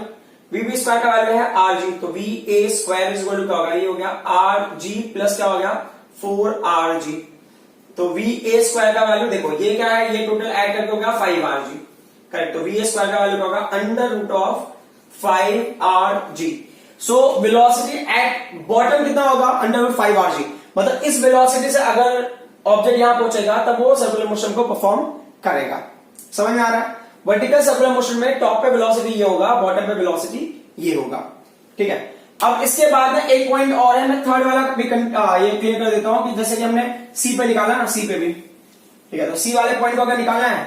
Speaker 1: है rg, तो va square is equal to क्या होगा, ये हो गया rg प्लस क्या हो गया 4rg, तो va स्क्वायर का वैल्यू देखो ये क्या है, ये टोटल ऐड करके हो गया 5rg, करेक्ट। तो va स्क्वायर का वैल्यू क्या होगा, under root of 5rg। So velocity at bottom कितना होगा, अंडर रूट 5rg, मतलब इस वेलोसिटी से अगर ऑब्जेक्ट यहां पहुंचेगा तब वो सर्कुलर मोशन को परफॉर्म करेगा, समझ में आ रहा है। वर्टिकल सर्कुलर मोशन में टॉप पे वेलोसिटी ये होगा, बॉटम पे वेलोसिटी ये होगा, ठीक है। अब इसके बाद में एक पॉइंट और है, मैं थर्ड वाला भी ये क्लियर कर देता हूं कि जैसे कि हमने सी पे निकाला ना, सी पे भी, ठीक है, तो सी वाले पॉइंट को अगर निकालना है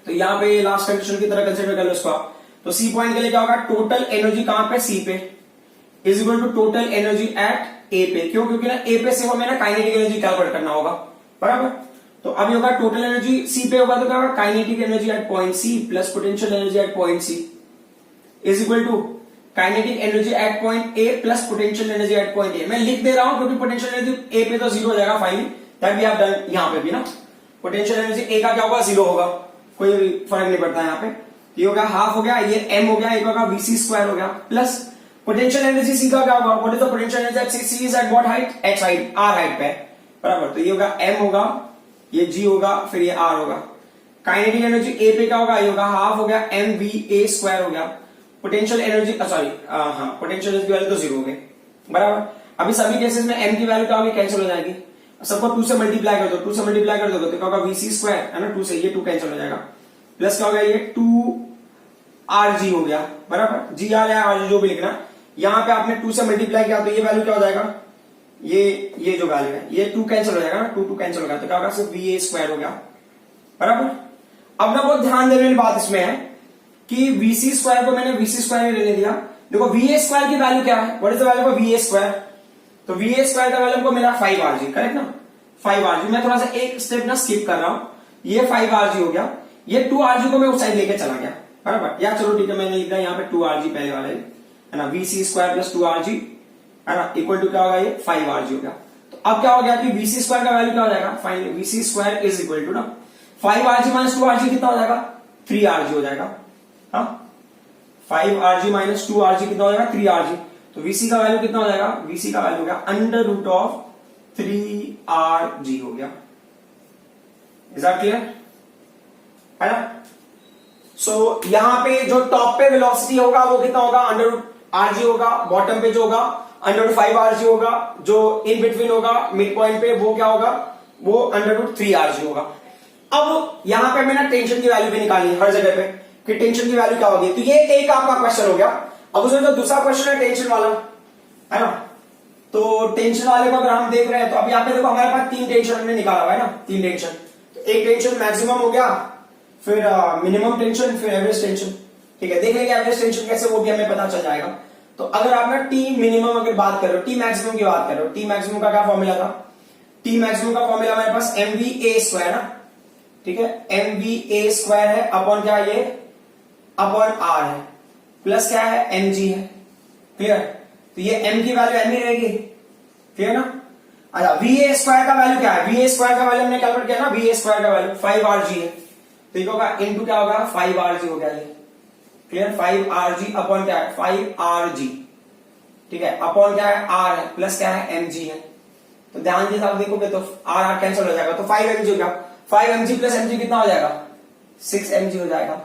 Speaker 1: तो यहाँ पे लास्ट कंडीशन की तरह कंसिडर कर लो इसको आप। तो सी पॉइंट के लिए क्या होगा, टोटल एनर्जी कहां पे, सी पे, is equal to total energy at A पे। क्यों, क्योंकि ना ए पे से हमें ना काइनेटिक एनर्जी कैलकुलेट करना होगा, बराबर। तो अब ये होगा टोटल एनर्जी सी पे होगा, तो क्या होगा, kinetic energy at point C plus potential energy at point C is equal to kinetic energy at point A plus potential energy at point A. मैं लिख दे रहा हूं क्योंकि पोटेंशियल एनर्जी ए पे तो जीरो हो जाएगा finally, that we have done. यहां पे भी ना पोटेंशियल एनर्जी ए का क्या होगा, जीरो होगा, कोई फर्क नहीं पड़ता यहाँ पे। ये होगा हाफ हो गया, ये एम हो गया, एक होगा वीसी स्क्वायर हो गया, प्लस पोटेंशियल एनर्जी सी का क्या होगा, what is the potential energy at C is at what height, x height, r height पे, बराबर। तो ये होगा एम होगा, ये जी होगा, फिर ये आर होगा। काइनेटिक एनर्जी ए पे क्या होगा, ये होगा हाफ हो गया एम वी ए स्क्वायर हो गया। पोटेंशियल एनर्जी सॉरी हाँ पोटेंशियल एनर्जी की वैल्यू तो जीरो हो गई, बराबर। अभी सभी केसेस में एम की वैल्यू क्या होगी, कैंसिल हो जाएगी। सबको 2 से मल्टीप्लाई कर दो, 2 से मल्टीप्लाई कर दोगे तो क्या होगा, वीसी स्क्वायर है ना, 2 से ये 2 कैंसिल हो जाएगा, प्लस क्या होगा, ये 2 आर जी हो गया, बराबर। जी आर या आर जी जो भी लिखना, यहां पे आपने 2 से मल्टीप्लाई किया तो ये वैल्यू क्या हो जाएगा, ये जो वैल्यू है ये 2 कैंसिल हो जाएगा ना, 2 कैंसिल हो गया तो क्या होगा, सिर्फ वी ए स्क्वायर हो गया, बराबर। अब ना बहुत ध्यान देने वाली बात इसमें है कि वीसी स्क्वायर को मैंने वीसी स्क्वायर में लेने दिया। देखो वी ए स्क्वायर की वैल्यू क्या है, what is the value of we a square, तो वी ए स्क्वायर का वैल्यू हमको मिला 5 आरजी, करेक्ट ना, 5 आरजी। मैं थोड़ा सा एक स्टेप ना स्किप कर रहा हूं, ये 5 आरजी हो गया, ये 2 आरजी को मैं उस साइड लेके चला गया, बराबर। या चलो ठीक है, मैंने लिख दिया यहाँ पे 2 आरजी पहले वाले है ना, वीसी स्क्वायर प्लस 2 आरजी है ना, इक्वल टू क्या होगा, ये 5 आरजी हो गया। तो अब क्या हो गया कि वीसी स्क्वायर का वैल्यू क्या हो जाएगा, finally v c square is equal to ना 5 आरजी माइनस 2 आरजी कितना हो जाएगा, 3 आरजी हो जाएगा। हाँ 5 आरजी माइनस 2 आरजी कितना हो जाएगा, 3 आरजी। तो वीसी का वैल्यू कितना हो जाएगा, वीसी का वैल्यू हो गया अंडर रूट ऑफ 3 आरजी हो गया। इज दैट क्लियर, है ना। सो यहां पे जो टॉप पे वेलोसिटी होगा वो कितना होगा, अंडर रूट आरजी होगा, बॉटम पे जो होगा अंडर रूट 5 आरजी होगा, जो इन बिटवीन होगा मिड पॉइंट पे वो क्या होगा, वो अंडर रूट 3 आरजी होगा। अब यहां पे मैंने टेंशन की वैल्यू भी निकाली हर जगह पे कि टेंशन की वैल्यू क्या होगी। तो ये एक आपका क्वेश्चन हो गया। अब उसमें जो दूसरा क्वेश्चन है टेंशन वाला, है ना, तो टेंशन वाले को अगर हम देख रहे हैं तो अब यहाँ पे देखो हमारे पास 3 टेंशन हमने निकाला हुआ है ना, 3 टेंशन। तो एक टेंशन मैक्सिमम हो गया, फिर मिनिमम टेंशन, फिर एवरेज टेंशन। ठीक है, देख लेंगे एवरेज टेंशन कैसे, वो भी हमें पता चल जाएगा। तो अगर आप ना टी मिनिमम अगर बात कर रहे हो, टी मैक्सिमम की बात कर रहे हो, टी मैक्सिमम का क्या फॉर्मूला था, टी मैक्सिमम का फॉर्मूला हमारे पास एम वी ए स्क्वायर ना, ठीक है, एम वी ए स्क्वायर है अपॉन क्या, ये अपॉन आर है, प्लस क्या है, एम जी है, क्लियर। तो ये एम की वैल्यू एम ही रहेगी, क्लियर ना। अच्छा वी ए स्क्वायर का वैल्यू क्या है, वी ए स्क्वायर का वैल्यू हमने कैलकुलेट किया ना, वी ए स्क्वायर का वैल्यू 5 आर जी है, तो ये होगा इनटू क्या होगा, 5 आर जी हो गया ये, क्लियर। 5 आर जी अपॉन क्या है, 5 आर जी, ठीक है, अपॉन क्या है, आर है, प्लस क्या है, एम जी है। तो ध्यान से आप देखोगे तो आर आर कैंसिल हो जाएगा, तो 5 एम जी हो गया, 5 m g plus m g कितना हो जाएगा, 6 एम जी हो जाएगा।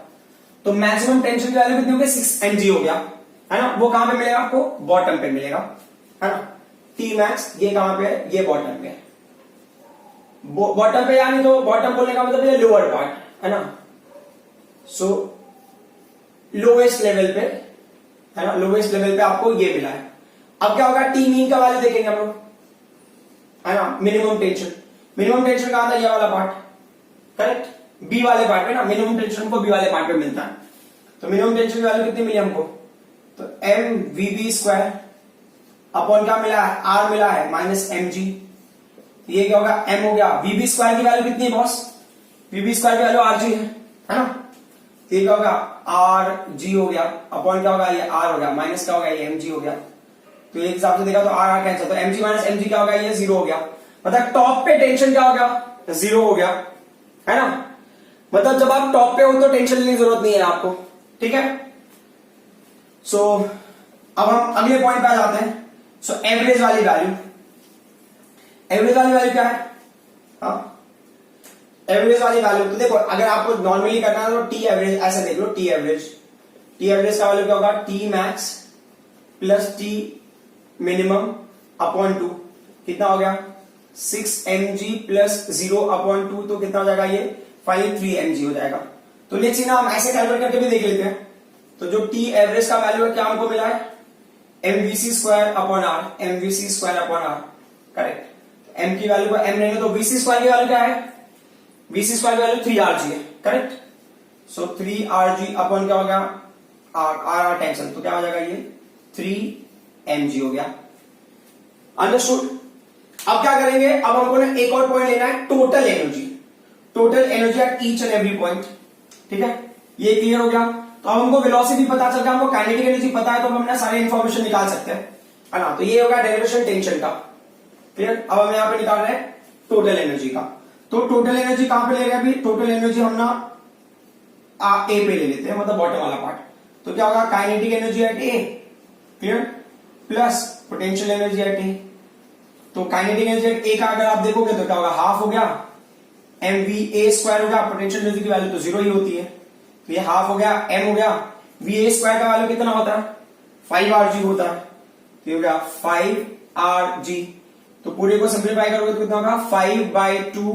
Speaker 1: तो मैक्सिमम टेंशन की वैल्यू कितनी हो गई, 6 एम जी हो गया, है ना। वो कहां पे मिलेगा आपको, बॉटम पे मिलेगा, है ना। टी मैक्स ये कहां पे है, ये बॉटम पे है, बॉटम पे, यानी तो बॉटम बोलने का मतलब ये लोअर पार्ट, है ना। सो लोएस्ट लेवल पे, है ना, लोएस्ट लेवल पे आपको ये मिला है। अब क्या होगा, टी मीन का वैल्यू देखेंगे हम लोग, है ना। मिनिमम टेंशन, मिनिमम टेंशन कहां था, ये वाला पार्ट, करेक्ट, बी वाले पार्ट पे ना, मिनिमम टेंशन को बी वाले पार्ट पे मिलता है। तो मिनिमम टेंशन की वैल्यू कितनी मिली हमको, तो m v b square upon क्या मिला है, आर मिला है माइनस एम जी, ये क्या होगा, एम हो गया। वी बी स्क्वायर की वैल्यू कितनी है बॉस, वी बी स्क्वायर की वैल्यू आर जी है ना। तो ये क्या होगा, आर जी हो गया, अपॉन क्या होगा, ये आर हो गया, माइनस क्या होगा, ये एम जी हो गया। तो ये हिसाब से देखा तो आर आर कैंसिल, तो m g minus m g क्या होगा, ये 0 हो गया। मतलब टॉप पे टेंशन क्या हो गया, 0 हो गया, है ना। मतलब जब आप टॉप पे हो तो टेंशन लेने की जरूरत नहीं है आपको, ठीक है। सो अब हम अगले पॉइंट पे आ जाते हैं। सो एवरेज वाली वैल्यू, एवरेज वाली वैल्यू क्या है, हाँ एवरेज वाली वैल्यू। तो देखो अगर आपको नॉर्मली करना है तो टी एवरेज ऐसे देख लो, टी एवरेज, टी एवरेज का वैल्यू क्या होगा, T max plus T minimum upon 2, कितना हो गया, 6 एम जी प्लस 0 अपॉन 2, तो कितना हो जाएगा, ये फाइनली 3 एम जी हो जाएगा। तो लेट्स सी ना, हम ऐसे कैलकुलेट करके भी देख लेते हैं। तो जो टी एवरेज का वैल्यू है क्या हमको मिला है, m v c square upon r, m v c square upon r, correct. M की वैल्यू को एम लेंगे तो वीसी स्क्वायर की वैल्यू क्या है, वीसी स्क्वायर की वैल्यू 3 आर जी है, करेक्ट। सो 3 rg अपन क्या हो गया r टेंशन, तो क्या हो जाएगा ये 3 mg हो गया। अंडरस्टूड। अब क्या करेंगे, अब हमको ना एक और पॉइंट लेना है, total energy eight each and every point. ठीक है, ये क्लियर हो गया। तो अब हमको वेलोसिटी पता चल गया, हमको काइनेटिक एनर्जी पता है, तो हम अपना सारी इंफॉर्मेशन निकाल सकते हैं, है ना। तो ये होगा डेरिवेशन टेंशन का। क्लियर। अब हम यहाँ पे निकाल रहे हैं टोटल एनर्जी का। तो टोटल एनर्जी कहां पे ले रहे हैं अभी, टोटल एनर्जी हम ना ए पे ले लेते हैं, मतलब बॉटम वाला पार्ट। तो क्या होगा, kinetic energy at A, clear, plus potential energy at A. तो काइनेटिक एनर्जी एट ए का अगर आप देखोगे तो क्या होगा, हाफ हो गया mva² हो गया, पोटेंशियल एनर्जी की वैल्यू तो 0 ही होती है, तो ये हाफ हो गया, m हो गया, va² का वैल्यू कितना होता है 5rg होता है, तो ये हो गया 5rg। तो पूरे को सिंप्लीफाई करोगे तो कितना होगा 5/2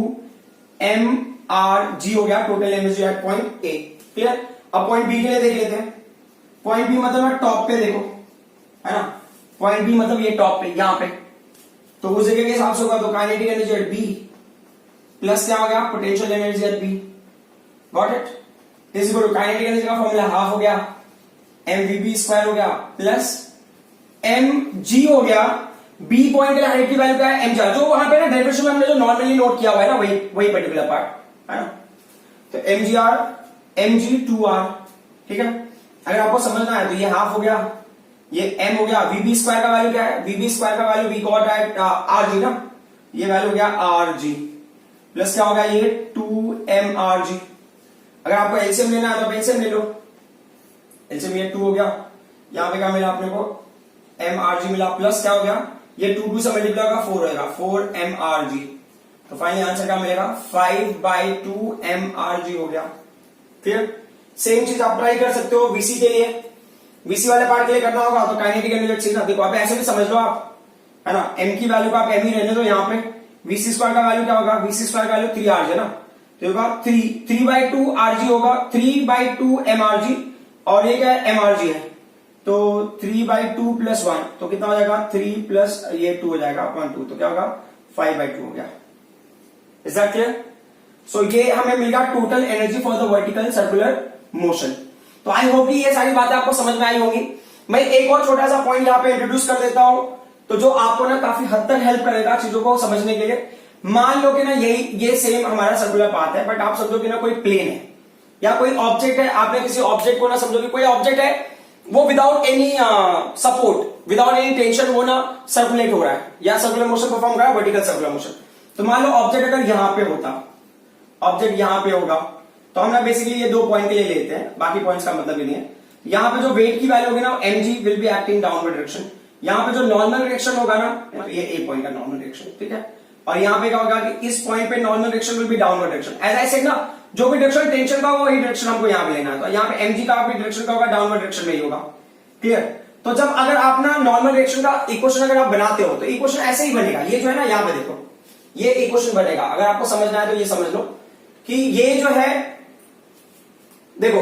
Speaker 1: mrg हो गया total energy at point A. Clear. अब पॉइंट बी के लिए देख लेते हैं। पॉइंट बी मतलब टॉप पे देखो, है ना, पॉइंट बी मतलब ये टॉप पे, यहां पे, तो उस जगह के हिसाब से होगा, तो kinetic energy at B plus क्या हो गया potential energy at B, got it, is equal to kinetic energy का फॉर्मूला हाफ हो गया mvb² हो गया प्लस mg हो गया, बी पॉइंट के हाइट की वैल्यू क्या है mg, जो वहां पे ना डेरिवेशन में हमने जो नॉर्मली नोट किया हुआ है ना, वही पर्टिकुलर पार्ट, है ना। तो mgr mg2r, ठीक है। अगर आपको समझना है तो ये हाफ हो गया, ये m हो गया, vb² का वैल्यू क्या है, vb² का value we got at rg ना, ये वैल्यू हो गया rg प्लस क्या होगा ये 2mrg। अगर आपको एलसीएम लेना है तो एलसीएम ले लो, एलसीएम ये 2 हो गया, यहां पे क्या मिला अपने को mrg मिला, प्लस क्या हो गया ये 2 से मल्टीप्लाई होगा 4 होगा 4mrg। तो फाइनली आंसर क्या मिलेगा 5/2 mrg हो गया। फिर सेम चीज आप ट्राई कर सकते हो वीसी के लिए, वीसी वाले पार्ट के लिए करना होगा तो काइनेटिक एनर्जी सीखना। देखो आप ऐसे भी समझ लो आप, है ना, m की वैल्यू को आप m ही रहने दो, यहाँ पे vc² का वैल्यू क्या होगा, vc² का वैल्यू 3rg है ना, तो होगा 3/2 rg होगा, 3/2 mrg, और ये क्या है mrg है, तो 3/2 प्लस 1, तो कितना हो जाएगा 3 प्लस ये 2 हो जाएगा अपॉन 2, तो क्या होगा 5/2 हो गया। Is that clear. सो ये हमें मिल गया total energy for the vertical circular motion. तो आई होप कि ये सारी बातें आपको समझ में आई होंगी। मैं एक और छोटा सा पॉइंट यहाँ पे इंट्रोड्यूस कर देता हूं, तो जो आपको ना काफी हद तक हेल्प करेगा चीजों को समझने के लिए। मान लो कि ना ये सेम हमारा सर्कुलर पाथ है, बट आप समझो कि ना कोई प्लेन है या कोई ऑब्जेक्ट है, आपने किसी ऑब्जेक्ट को ना समझो कि कोई ऑब्जेक्ट है, वो without any support, without any tension वो ना सर्कुलेट हो रहा है या सर्कुलर मोशन परफॉर्म कर रहा है, वर्टिकल सर्कुलर मोशन। तो मान लो ऑब्जेक्ट अगर यहां पे होता, ऑब्जेक्ट यहां पे होगा, तो हम ना बेसिकली ये 2 पॉइंट के लिए लेते हैं, बाकी पॉइंट्स का मतलब ही नहीं है। यहां पे जो वेट की वैल्यू होगी ना mg will be acting downward direction, यहां पे जो नॉर्मल डायरेक्शन होगा ना, तो ये ए पॉइंट का नॉर्मल डायरेक्शन, ठीक है। और यहां पे क्या होगा कि इस पॉइंट पे normal direction will be downward direction. As I said ना, जो भी डायरेक्शन टेंशन का वही डायरेक्शन हमको यहां पे लेना है, तो यहां पे mg का भी डायरेक्शन का होगा डाउनवर्ड डायरेक्शन में ही होगा। क्लियर। तो जब अगर आप ना नॉर्मल डायरेक्शन का इक्वेशन अगर आप बनाते हो तो इक्वेशन ऐसे ही बनेगा, ये जो है ना यहां पे देखो ये इक्वेशन बनेगा। अगर आपको समझना है तो ये समझ लो कि ये जो है देखो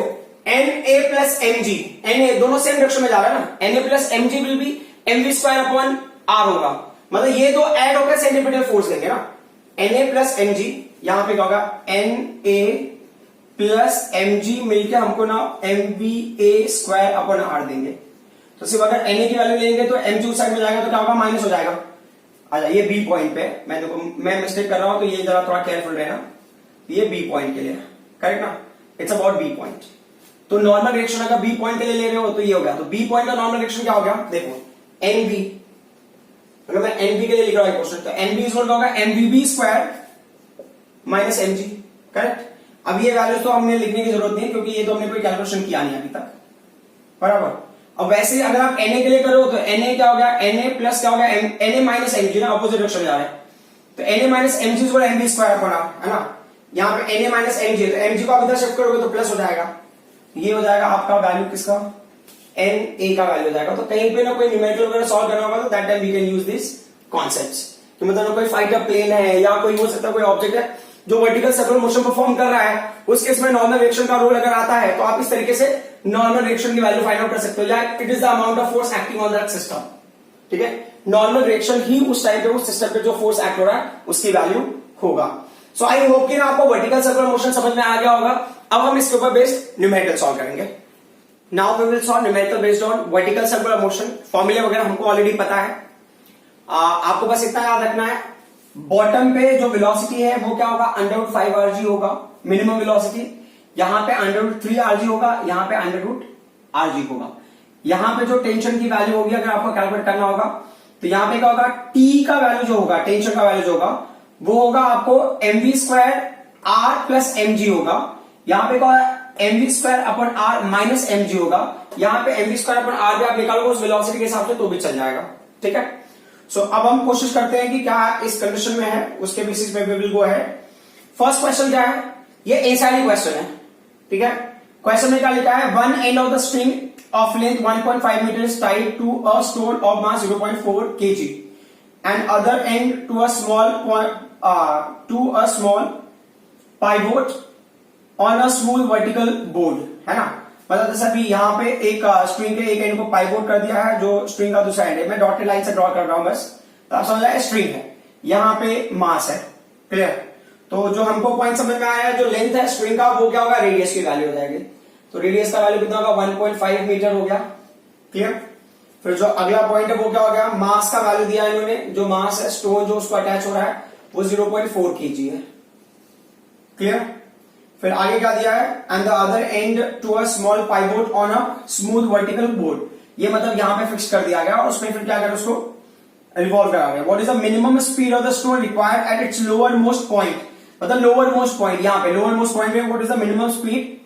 Speaker 1: na प्लस mg, na दोनों सेम डायरेक्शन में जा रहा है ना, na plus mg will be mv² upon r होगा, मतलब ये दो ऐड होकर सेंट्रीपिटल फोर्स देंगे ना, na प्लस mg, यहां पे क्या होगा na प्लस mg मिलके हमको ना mva² अपॉन r देंगे। तो सिर्फ अगर na की वैल्यू लेंगे तो mg उस साइड में जाएगा तो क्या होगा माइनस हो जाएगा। अच्छा ये बी पॉइंट पे मैं मिस्टेक कर रहा हूं, तो ये जरा थोड़ा केयरफुल रहना, ये बी पॉइंट के लिए करेक्ट ना, इट्स अबाउट बी पॉइंट। तो नॉर्मल डायरेक्शन अगर बी पॉइंट के लिए ले रहे हो तो ये हो गया, तो बी पॉइंट का नॉर्मल डायरेक्शन क्या हो गया देखो एनबी, अगर मैं एनबी के लिए लिख रहा हूं क्वेश्चन, तो एनबी इज होगा mvb² माइनस mg, करेक्ट। अब ये वैल्यूज तो हमें लिखने की जरूरत नहीं क्योंकि ये तो हमने कोई कैलकुलेशन किया नहीं अभी तक, बराबर। अब वैसे ही अगर आप na के लिए करो तो na क्या हो गया, na प्लस क्या हो गया na माइनस mg ना, अपोजिट डायरेक्शन में जा रहा है, तो na minus mg is mv² upon r, है ना। यहाँ पे na माइनस mg, तो mg को आप इधर शिफ्ट करोगे तो प्लस हो जाएगा, ये हो जाएगा आपका वैल्यू किसका na का वैल्यू हो जाएगा। तो कहीं पे ना कोई न्यूमेरिकल वगैरह सॉल्व करना होगा तो that time we can use this concepts. तो मतलब कोई फाइटर प्लेन है या कोई हो सकता है कोई ऑब्जेक्ट है जो वर्टिकल सर्कुलर मोशन परफॉर्म कर रहा है, उस केस में नॉर्मल डायरेक्शन का रोल अगर आता है तो आप इस तरीके से नॉर्मल डायरेक्शन की वैल्यू फाइंड आउट कर सकते हो, या it is the amount of force acting on that system, ठीक है। नॉर्मल डायरेक्शन ही उस टाइम पे उस सिस्टम पे जो फोर्स एक्ट हो रहा है उसकी वैल्यू होगा। सो आई होप कि ना आपको वर्टिकल सर्कुलर मोशन समझ में आ गया होगा। अब हम इसके ऊपर बेस्ड न्यूमेरिकल सॉल्व करेंगे। Now we will solve numerical based on vertical circular motion. फॉर्मूले वगैरह हमको ऑलरेडी पता है। आपको बस इतना याद रखना है, बॉटम पे जो वेलोसिटी है वो क्या होगा, √5 होगा मिनिमम वेलोसिटी। यहां पे √3 होगा, यहां पे √r होगा। यहां पे जो टेंशन की वैल्यू होगी, अगर आपको कैलकुलेट करना होगा तो यहां पे क्या होगा, टी का वैल्यू जो होगा, टेंशन का वैल्यू जो होगा वो होगा आपको mv² r प्लस mg होगा। यहां पे क्या mv² upon r minus mg होगा। यहां पे mv² अपॉन r भी आप निकालोगे उस वेलोसिटी के हिसाब से तो भी चल जाएगा। ठीक है, सो अब हम कोशिश करते हैं कि क्या इस कंडीशन में है, उसके बेसिस पे वी विल गो है। फर्स्ट क्वेश्चन क्या है, ये एसआईडी क्वेश्चन है। ठीक है, क्वेश्चन में क्या लिखा है, one end of the string of length 1.5 meter is tied to a stone of mass 0.4 kg and other end to a small pivot on a smooth vertical board, है ना। मतलब जैसे अभी यहाँ पे एक स्ट्रिंग के एक एंड को पाइवोट कर दिया है, जो स्ट्रिंग का दूसरा एंड है। मैं डॉटेड लाइन से ड्रॉ कर रहा हूं बस, तो आप समझ रहे, स्ट्रिंग है, यहाँ पे मास है। क्लियर, तो जो हमको पॉइंट समझ में आया है, जो लेंथ है स्ट्रिंग का वो क्या होगा, रेडियस की वैल्यू हो जाएगी। तो रेडियस का वैल्यू कितना होगा, 1.5 मीटर हो गया। क्लियर, फिर जो अगला पॉइंट है वो क्या हो गया, मास का वैल्यू दिया है इन्होंने, जो मास है स्टोन जो उसको अटैच हो रहा है वो 0.4 kg है। क्लियर, फिर आगे क्या दिया है, and the other end to a small pivot on a smooth vertical board. ये मतलब यहां पे फिक्स कर दिया गया और उसमें फिर क्या करें, उसको रिवॉल्व करा गया। What is the minimum speed of the stone required at its lower most point, मतलब लोअर मोस्ट पॉइंट, यहाँ पे लोअर मोस्ट पॉइंट में what is the minimum speed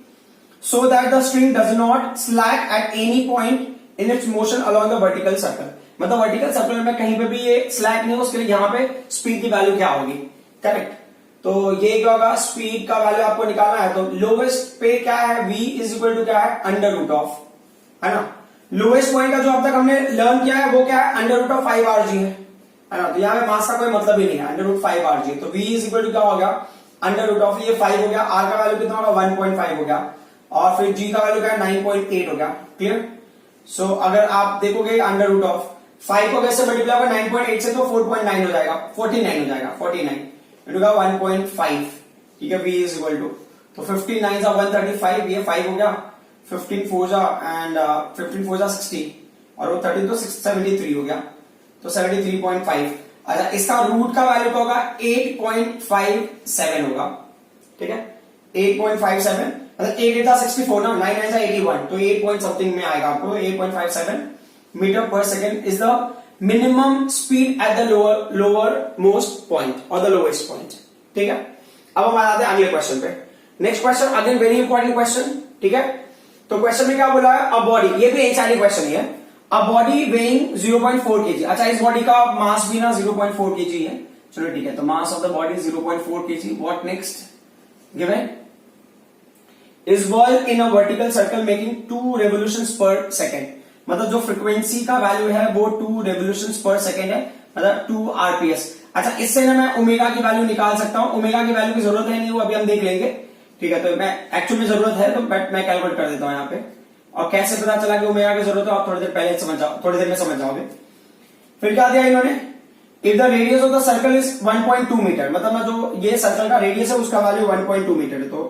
Speaker 1: so that the string does not slack at any point in its motion along the vertical circle। मतलब vertical circle में कहीं पे भी ये स्लैक नहीं हो, उसके लिए यहाँ पे स्पीड की वैल्यू क्या होगी, करेक्ट। तो ये क्या होगा, स्पीड का वैल्यू आपको निकालना है, तो लोवेस्ट पे क्या है, v इज इक्वल टू क्या है, √, है ना। लोवेस्ट पॉइंट का जो अब तक हमने लर्न किया है वो क्या है, √5 है ना। तो यहाँ पे मास का कोई मतलब ही नहीं है, √5 तो v इज इक्वल टू क्या हो गया, √, ये 5 हो गया, r का वैल्यू कितना होगा, 1.5 हो गया, और फिर g का वैल्यू क्या है, 9.8 हो गया। क्लियर, सो अगर आप देखोगे √5 को कैसे मल्टीप्लाई होगा 9.8 से, तो 4.9 हो जाएगा, 49 हो जाएगा, 49 इनटू का 1.5। ठीक है, v इज इक्वल टू, तो 59 सा 135, ये 5 हो गया, 15 4 सा एंड 15 4 सा 60 और वो 13 तो 73 हो गया, तो 73.5। अच्छा, इसका रूट का वैल्यू क्या होगा, 8.57 होगा। ठीक है, 8.57, मतलब 8 था 64 ना, 9 9 81, तो 8 पॉइंट समथिंग में आएगा आपको। 8.57 metre per second is the minimum speed at the lower most point और द लोएस्ट पॉइंट। ठीक है, अब हम आते हैं अगले क्वेश्चन पे। Next question again very important question. ठीक है, तो क्वेश्चन में क्या बोला है, अ बॉडी, ये भी एचआरडी क्वेश्चन ही है, अ बॉडी वेइंग 0.4 kg। अच्छा, इस बॉडी का मास भी ना 0.4 kg है। चलो ठीक है, तो mass of the body 0.4 kg। What next, given is whirled in a vertical circle making 2 revolutions per second। मतलब जो फ्रीक्वेंसी का वैल्यू है वो 2 revolutions per second है, मतलब 2 rps। अच्छा, इससे ना मैं ओमेगा की वैल्यू निकाल सकता हूं, ओमेगा की वैल्यू की जरूरत है नहीं, वो अभी हम देख लेंगे। ठीक है, तो मैं एक्चुअल में जरूरत है तो मैं कैलकुलेट कर देता हूं यहाँ पे। और कैसे पता चला कि ओमेगा की जरूरत है, आप थोड़ी देर पहले समझ जाओ, थोड़ी देर में समझ जाओगे। फिर क्या दिया इन्होंने, if the radius of the circle is 1.2 meter, मतलब जो ये सर्कल का रेडियस है उसका वैल्यू 1.2 मीटर है। तो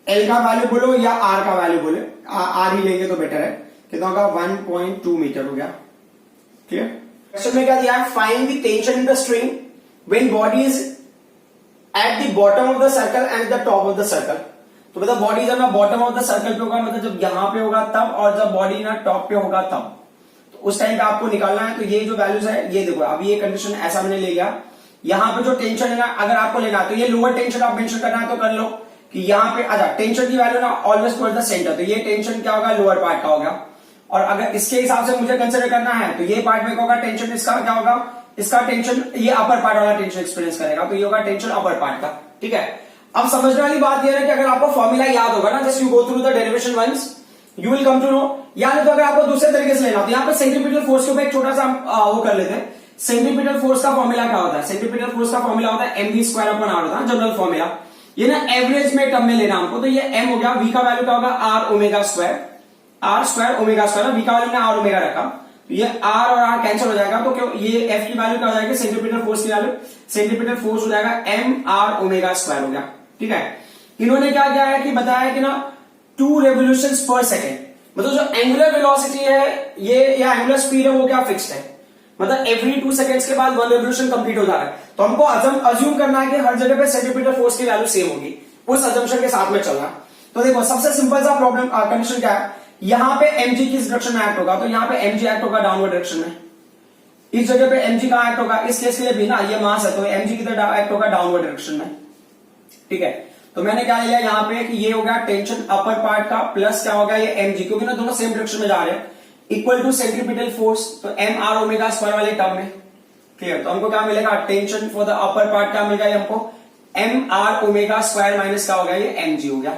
Speaker 1: एल का वैल्यू बोलो या आर का वैल्यू बोले, आर ही लेंगे तो बेटर है। कितना होगा, 1.2 मीटर हो गया। क्लियर, क्वेश्चन में क्या दिया है, find the tension in the string when body is at the bottom of the circle and the top of the circle. तो मतलब बॉडी जब ना बॉटम ऑफ द सर्कल पे होगा, मतलब जब यहां पे होगा तब, और जब बॉडी ना टॉप पे होगा तब, तो उस टाइम पे आपको निकालना है। तो ये जो वैल्यूज है, ये देखो, अभी ये कंडीशन ऐसा मैंने ले लिया, यहाँ पे जो टेंशन है ना, अगर आपको लेना है तो ये लोअर टेंशन आप मेंशन करना है तो कर लो कि यहाँ पे अच्छा टेंशन की वैल्यू ना ऑलवेज टुवर्ड्स द सेंटर, तो ये टेंशन क्या होगा, लोअर पार्ट का होगा। और अगर इसके हिसाब से मुझे कंसिडर करना है तो ये पार्ट में क्या होगा, टेंशन इसका क्या होगा, इसका टेंशन ये अपर पार्ट वाला टेंशन एक्सपीरियंस करेगा, तो ये होगा टेंशन अपर पार्ट का। ठीक है, अब समझने वाली बात यह है कि अगर आपको फॉर्मूला याद होगा ना, just you go through the derivation once you will come to know. या तो अगर आपको दूसरे तरीके से लेना, तो यहाँ पे सेंट्रीपिटल फोर्स के ऊपर एक छोटा सा वो कर लेते हैं। सेंट्रीपिटल फोर्स का फॉर्मूला क्या होता है, सेंट्रीपिटल फोर्स का फॉर्मूला होता है mv² अपॉन r होता है जनरल फॉर्मूला। ये ना एवरेज में टर्म में लेना हमको, तो ये m हो गया, v का वैल्यू क्या होगा, r omega square, r square omega square, v का वैल्यू ने r ओमेगा रखा, तो ये r और r कैंसिल हो जाएगा, तो क्यों ये f की वैल्यू क्या हो जाएगी, सेंट्रीपिटल फोर्स की वैल्यू, सेंट्रीपिटल फोर्स हो जाएगा m r ओमेगा स्क्वायर हो गया। ठीक है, इन्होंने क्या किया है कि बताया कि ना 2 रेवोल्यूशंस पर सेकेंड, मतलब जो एंगुलर वेलोसिटी है ये या एंगुलर स्पीड है वो क्या फिक्स्ड है, मतलब एवरी 2 सेकेंड्स के बाद 1 रेवोल्यूशन कंप्लीट हो जा रहा है। तो हमको अज्यूम करना है कि हर जगह पे सेंटीमीटर फोर्स की वैल्यू सेम होगी, उस अजम्पशन के साथ में चलना। तो देखो सबसे सिंपल सा प्रॉब्लम कंडीशन क्या है, यहां पे mg किस डायरेक्शन में एक्ट होगा, तो यहां पे mg एक्ट होगा डाउनवर्ड डायरेक्शन में, इस जगह पे mg कहां एक्ट होगा, इस केस के लिए भी ना ये मास है तो mg किधर एक्ट होगा डाउनवर्ड डायरेक्शन में, ठीक है। तो मैंने क्या लिया यहाँ पे कि ये हो गया टेंशन अपर पार्ट का प्लस क्या होगा ये mg, क्योंकि ना दोनों सेम डायरेक्शन में जा रहे हैं, इक्वल टू सेंट्रीपिटल फोर्स, तो m r ओमेगा स्क्वायर वाले टर्म में, क्लियर। तो हमको क्या मिलेगा, tension for the upper part क्या मिल गया हमको, m r omega square minus क्या होगा ये mg हो गया,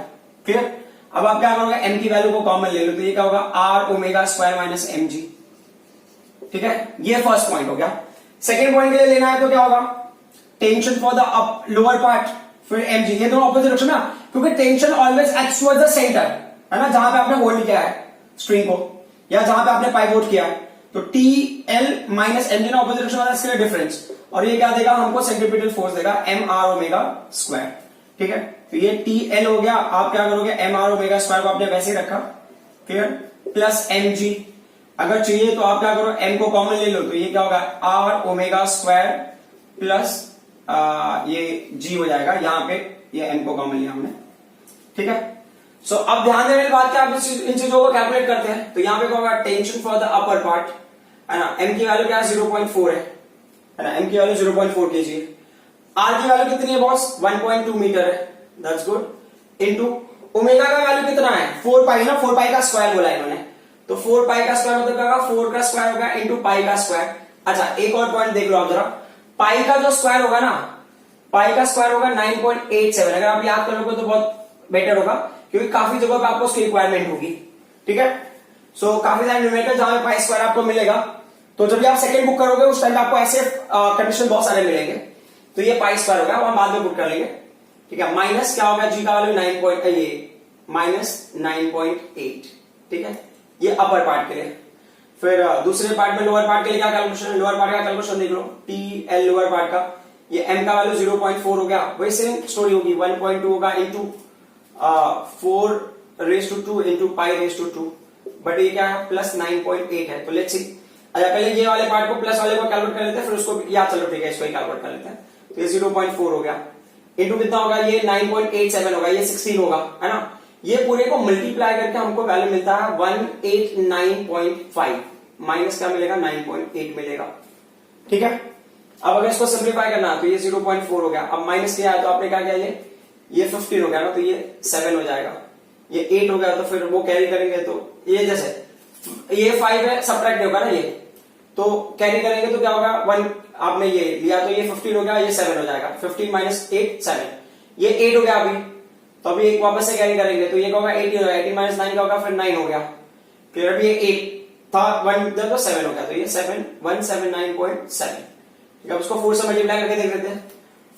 Speaker 1: क्लियर। अब आप क्या करोगे, m की वैल्यू को कॉमन ले लो, तो ये क्या होगा r omega square minus mg, ठीक है। ये फर्स्ट पॉइंट हो गया। सेकेंड पॉइंट के लिए लेना है तो क्या होगा, tension for the lower part फिर mg, ये दोनों ऑपोजिट डायरेक्शन ना, क्योंकि tension always acts towards the centre, है ना, जहां पे आपने होल्ड किया है स्ट्रिंग को या जहां पे आपने पाइवोट किया है। तो TL माइनस mg ना ऑपोजिट डायरेक्शन वाला, इसके लिए डिफरेंस, और ये क्या देगा हमको, सेंट्रीपिटल फोर्स देगा m r ओमेगा स्क्वायर, ठीक है। तो ये TL हो गया, आप क्या करोगे m r ओमेगा स्क्वायर को आपने वैसे ही रखा, क्लियर, प्लस mg, अगर चाहिए तो आप क्या करो m को कॉमन ले लो, तो ये क्या होगा r ओमेगा स्क्वायर प्लस ये g हो जाएगा, यहां पे ये m को कॉमन लिया हमने, ठीक है। सो अब ध्यान देने वाली बात क्या, आप इन चीजों को कैलकुलेट करते हैं, तो यहां पे क्या होगा, tension for the upper part, है ना, m की वैल्यू क्या है 0.4 है ना, m की वैल्यू 0.4 kg है, r की वैल्यू कितनी है बॉस 1.2 मीटर है, दैट्स गुड, इनटू ओमेगा का वैल्यू कितना है 4 पाई ना, 4 पाई का स्क्वायर बोला इन्होंने, तो 4 पाई का स्क्वायर मतलब क्या होगा 4 का स्क्वायर होगा इनटू पाई का स्क्वायर। अच्छा एक और पॉइंट देख लो आप जरा, पाई का जो स्क्वायर होगा ना, पाई का स्क्वायर होगा 9.87, अगर आप याद करोगे तो बहुत बेटर होगा, क्योंकि काफी जगह पे आपको उसकी रिक्वायरमेंट होगी, ठीक है। सो काफी सारे न्यूमेरिकल जहां पे पाई स्क्वायर आपको मिलेगा, तो जब भी आप सेकंड बुक करोगे उस टाइम आपको ऐसे कंडीशन बहुत सारे मिलेंगे, तो ये पाई स्क्वायर होगा, वो हम बाद में बुक कर लेंगे, ठीक है। माइनस क्या होगा, जी का वैल्यू माइनस 9.8, ठीक है, ये अपर पार्ट के लिए। फिर दूसरे पार्ट में लोअर पार्ट के लिए क्या कैलकुलेशन है, लोअर पार्ट का कैलकुलेशन देख लो, TL लोअर पार्ट का, ये m का वैल्यू 0.4 हो गया, वही सेम स्टोरी होगी, 1.2 होगा इंटू 4⁻² इंटू π/2, बट ये क्या है प्लस 9.8 है, तो लेट्स सी। अच्छा पहले ये वाले पार्ट को प्लस वाले को कैलकुलेट कर लेते हैं, फिर उसको याद, चलो ठीक है इसको ही कैलकुलेट कर लेते हैं। तो ये 0.4 हो गया, इंटू कितना होगा, ये 9.87 होगा, ये 16 होगा, है ना। ये पूरे को मल्टीप्लाई करके हमको वैल्यू मिलता है 189.5, माइनस क्या मिलेगा 9.8 मिलेगा, ठीक है। अब अगर इसको सिंप्लीफाई करना है तो ये 0.4 हो गया, अब माइनस किया है तो आपने क्या किया, ये 15 हो गया ना, तो ये 7 हो जाएगा, ये 8 हो गया, तो फिर वो कैरी करेंगे, तो ये जैसे ये 5 है, सब्ट्रैक्ट होगा ना ये, तो कैरी करेंगे तो क्या होगा 1, आपने ये लिया तो ये 15 हो गया, ये 7 हो जाएगा, 15 माइनस 8 7, ये 8 हो गया अभी, तो अभी एक वापस से कैरी करेंगे तो ये होगा 18 होगा, 18 माइनस 9 का होगा, फिर 9 हो गया, फिर अभी ये 8 था 1 इधर तो 7 हो गया, तो ये 179.7, ठीक है। उसको 4 से मल्टीप्लाई करके देख लेते हैं,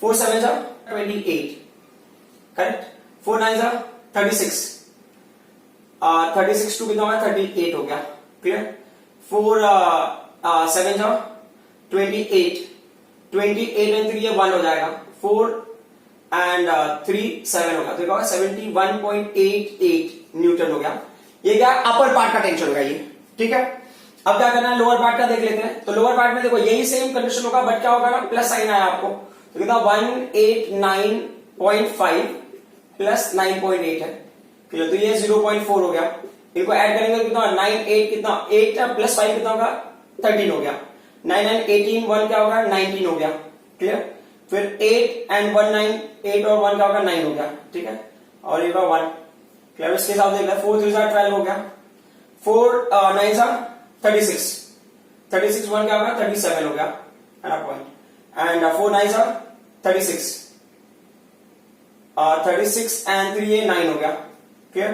Speaker 1: 4 7 जा 28, करेक्ट, 4 9 जा 36, 36 टू कितना होगा 38 हो गया, क्लियर। 4 7 जा 28, 28 एंड 3 ये 1 हो जाएगा, 4 एंड 3 7 होगा, तो 71.88 न्यूटन हो गया, ये क्या अपर पार्ट का टेंशन होगा ये, ठीक है। अब क्या करना है, लोअर पार्ट का देख लेते हैं, तो लोअर पार्ट में देखो यही सेम कंडीशन होगा, बट क्या होगा ना प्लस साइन आया आपको, तो कितना 189.5 प्लस 9.8 है, तो ये 0.4 हो गया, इनको ऐड करेंगे कितना 9 8 कितना 8 प्लस 5 कितना होगा 13 हो गया, 9 9 18 1 क्या होगा 19 हो गया, क्लियर। फिर 8 एंड 1 9, 8 और 1 क्या होगा 9 हो गया, ठीक है, और ये 1, क्लियर। इसके साथ देख रहे 4 3 12 हो गया, 4 9 सा 36, 36 1 क्या होगा 37 हो गया, है ना पॉइंट, एंड 4 9 सा 36, 36 एंड 3 ये 9 हो गया, क्लियर,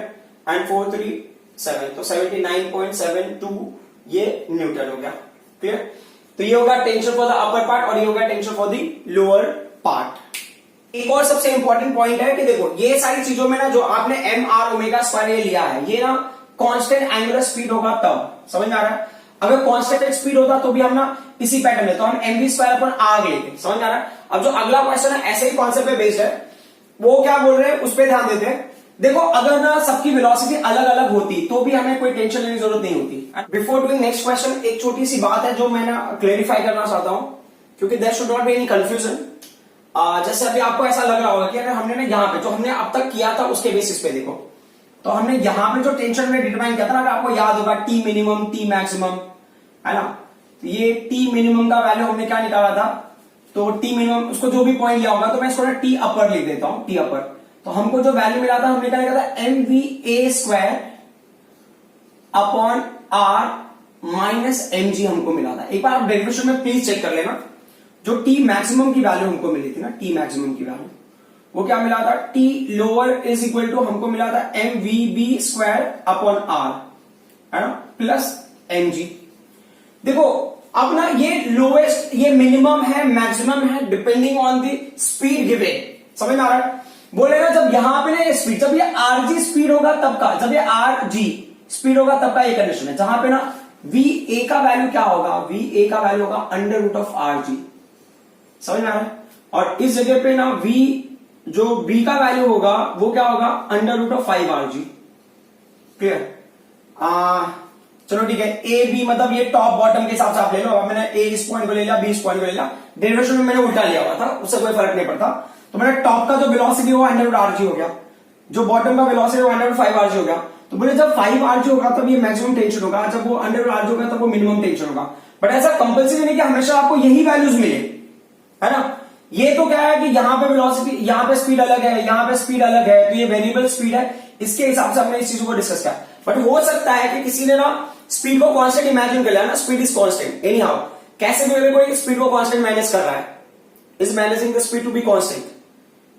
Speaker 1: एंड 4 3 7, तो 79.72 ये न्यूटन हो गया, क्लियर। तो ये होगा tension for the upper part और ये होगा tension for the lower part. एक और सबसे इंपॉर्टेंट पॉइंट है कि देखो ये सारी चीजों में ना जो आपने m r ओमेगा स्क्वायर ये लिया है, ये ना कांस्टेंट एंगुलर स्पीड होगा तब, समझ में आ रहा है। अगर कांस्टेंट स्पीड होता तो भी हम ना इसी पैटर्न में, तो हम mv स्क्वायर अपन आगे लेते, समझ में आ रहा है। अब जो अगला क्वेश्चन है ऐसे ही कॉन्सेप्ट पे बेस्ड है, वो क्या बोल रहे हैं उस पर ध्यान देते हैं। देखो अगर ना सबकी वेलोसिटी अलग अलग होती तो भी हमें कोई टेंशन लेने की जरूरत नहीं होती। बिफोर डूइंग नेक्स्ट क्वेश्चन एक छोटी सी बात है जो मैं ना क्लेरिफाई करना चाहता हूं, क्योंकि there should not be any confusion. जैसे अभी आपको ऐसा लग रहा होगा कि अगर हमने ना यहाँ पे जो हमने अब तक किया था उसके बेसिस पे देखो, तो हमने यहाँ पे जो टेंशन में डिटरमाइन किया था ना, अगर आपको याद होगा टी मिनिमम टी मैक्सिमम है ना, तो ये टी मिनिमम का वैल्यू हमने क्या निकाला था, तो टी मिनिमम उसको जो भी पॉइंट लिया होगा तो मैं इसको ना टी अपर लिख देता हूं, टी अपर। तो हमको जो वैल्यू मिला था हमने क्या लिखा था m v a square upon r minus m g हमको मिला था। एक बार आप डेरिवेशन में प्लीज चेक कर लेना, जो टी मैक्सिमम की वैल्यू हमको मिली थी ना, टी मैक्सिमम की वैल्यू वो क्या मिला था, T lower is equal to हमको मिला था m v b square upon r है ना प्लस एम जी। देखो अब ना ये लोएस्ट ये मिनिमम है मैक्सिमम है depending on the speed given, समझ में आ रहा है। बोलेगा जब यहां पे ना ये स्पीड, जब ये आर जी स्पीड होगा तब का, जब ये आर जी स्पीड होगा तब का ये कंडीशन है, जहां पे ना वी ए का वैल्यू क्या होगा, वी ए का वैल्यू होगा under root of r g, समझ में आ रहा है। और इस जगह पे ना वी जो बी का वैल्यू होगा वो क्या होगा under root of 5 r g. Clear? चलो ठीक है, ए बी मतलब ये टॉप बॉटम के हिसाब से आप ले लो। अब मैंने ए इस पॉइंट को ले लिया, बी इस पॉइंट को ले लिया, डेरिवेशन में मैंने उल्टा लिया हुआ था, उससे कोई फर्क नहीं पड़ता। तो मैंने टॉप का जो वेलोसिटी होगा अंडर रूट आर जी हो गया, जो बॉटम का वेलोसिटी होगा अंडर रूट 5 आर जी हो गया। तो बोले जब 5 आर जी होगा तब ये मैक्सिमम टेंशन होगा, जब वो अंडर रूट आर जी होगा तब वो मिनिमम टेंशन होगा। बट ऐसा कंपल्सरी नहीं कि हमेशा आपको यही वैल्यूज मिले, है ना। ये तो क्या है कि यहाँ पे वेलोसिटी, यहाँ पे स्पीड अलग है, यहाँ पे स्पीड अलग है, तो ये वेरिएबल स्पीड है, इसके हिसाब से हमने इस चीज को डिस्कस किया। बट हो सकता है कि किसी ने ना स्पीड को कांस्टेंट इमेजिन कर लिया ना, speed is constant any how, कैसे भी अगर कोई स्पीड को कांस्टेंट मैनेज कर रहा है, is managing the speed to be constant,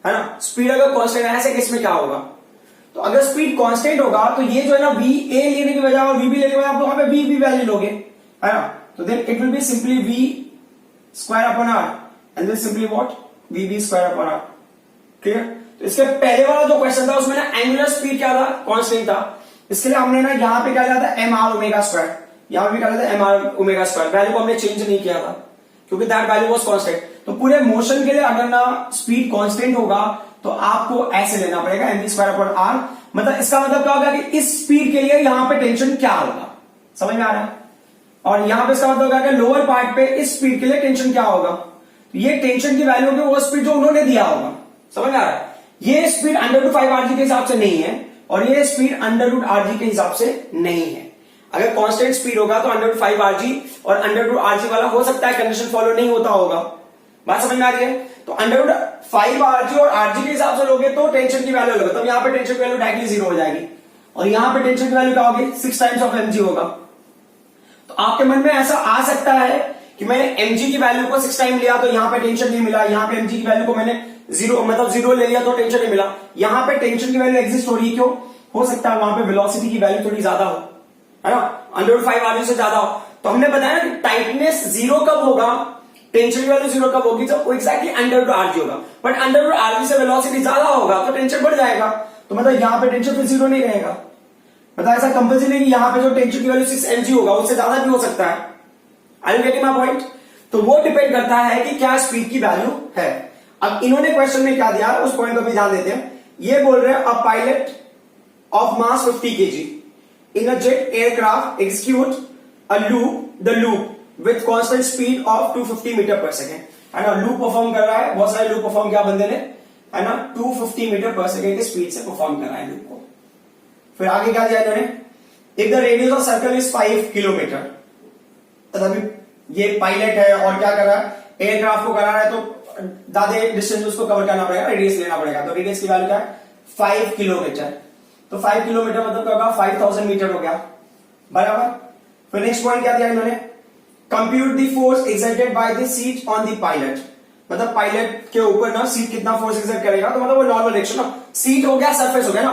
Speaker 1: है ना। स्पीड अगर कांस्टेंट है ऐसे केस में क्या होगा, तो अगर स्पीड कांस्टेंट होगा तो ये जो है ना वी ए लेने की बजाय और वी बी लेने की बजाय आप वहां पे वी बी वैल्यू लोगे, है ना। तो then it will be simply v square upon r and then simply what v b square upon r. Clear? तो इसके पहले वाला जो क्वेश्चन था उसमें ना एंगुलर स्पीड क्या था, कांस्टेंट था, इसके लिए हमने ना यहाँ पे क्या लिया था एम आर ओमेगा स्क्वायर, यहाँ पे क्या लिया था m r omega square, value को हमने चेंज नहीं किया था क्योंकि दैट वैल्यू वाज कांस्टेंट। तो पूरे मोशन के लिए अगर ना स्पीड कांस्टेंट होगा तो आपको ऐसे लेना पड़ेगा m v square upon r. मतलब इसका मतलब क्या होगा कि इस स्पीड के लिए यहाँ पे टेंशन क्या होगा, समझ में आ रहा है। और यहाँ पे इसका मतलब होगा कि लोअर पार्ट पे इस स्पीड के लिए टेंशन क्या होगा, तो ये टेंशन की वैल्यू होगी वो स्पीड जो उन्होंने दिया होगा, समझ में आ रहा है। ये स्पीड अंडर रूट 5 आरजी के हिसाब से नहीं है और ये स्पीड अंडर रूट आरजी के हिसाब से नहीं है। अगर कांस्टेंट स्पीड होगा तो अंडर रूट 5 आरजी और अंडर रूट आरजी वाला हो सकता है कंडीशन फॉलो नहीं होता होगा, बात समझ में आ रही है। तो अंडर रूट 5 आरजी और आरजी के हिसाब से लोगे तो टेंशन की वैल्यू होगा, तब यहाँ पे टेंशन की वैल्यू डायरेक्टली 0 हो जाएगी और यहाँ पे टेंशन की वैल्यू क्या होगी 6 टाइम्स ऑफ एमजी होगा। तो आपके मन में ऐसा आ सकता है कि मैंने mg की वैल्यू को 6 टाइम लिया तो यहाँ पे टेंशन नहीं मिला, यहाँ पे mg की वैल्यू को मैंने 0 मतलब 0 ले लिया तो टेंशन नहीं मिला, यहाँ पे टेंशन की वैल्यू एग्जिस्ट हो रही है, क्यों हो सकता है वहां पे वेलोसिटी की वैल्यू थोड़ी ज्यादा हो, है ना, अंडर रूट 5 आरजी से ज्यादा हो। तो हमने बताया कि टाइटनेस 0 कब होगा, टेंशन की वैल्यू 0 कब होगी, जब एग्जैक्टली अंडर रूट आरजी होगा। बट अंडर रूट आरजी से वेलोसिटी ज्यादा होगा तो टेंशन बढ़ जाएगा, तो मतलब यहाँ पे टेंशन फिर 0 नहीं रहेगा। मतलब ऐसा कंपल्सरी नहीं कि यहाँ पे जो टेंशन की वैल्यू 6 mg होगा उससे ज्यादा भी हो सकता है। Are you getting my point? तो वो डिपेंड करता है कि क्या स्पीड की वैल्यू है। अब इन्होंने क्वेश्चन में क्या दिया उस पॉइंट पर भी ध्यान देते हैं। ये बोल रहे हैं a pilot of mass 50 kg in a jet aircraft execute a loop the loop with constant speed of 250 meter per second, है ना। लूप परफॉर्म कर रहा है, बहुत सारे लूप परफॉर्म किया बंदे ने, है ना, 250 मीटर पर सेकेंड की स्पीड से परफॉर्म कर रहा है लूप को। फिर आगे क्या दिया इन्होंने, if the radius of circle is 5 kilometre, तभी ये पायलट है और क्या कर रहा है एयरक्राफ्ट को करा रहा है, तो ज्यादा डिस्टेंस उसको कवर करना पड़ेगा, रेडियस लेना पड़ेगा। तो रेडियस की वैल्यू क्या है 5 किलोमीटर, तो 5 किलोमीटर मतलब क्या होगा 5000 मीटर हो गया, बराबर। फिर नेक्स्ट पॉइंट क्या दिया इन्होंने, compute the force exerted by the seat on the pilot, मतलब पायलट के ऊपर ना सीट कितना फोर्स एक्सर्ट करेगा, तो मतलब वो नॉर्मल डायरेक्शन ना, सीट हो गया सरफेस हो गया ना,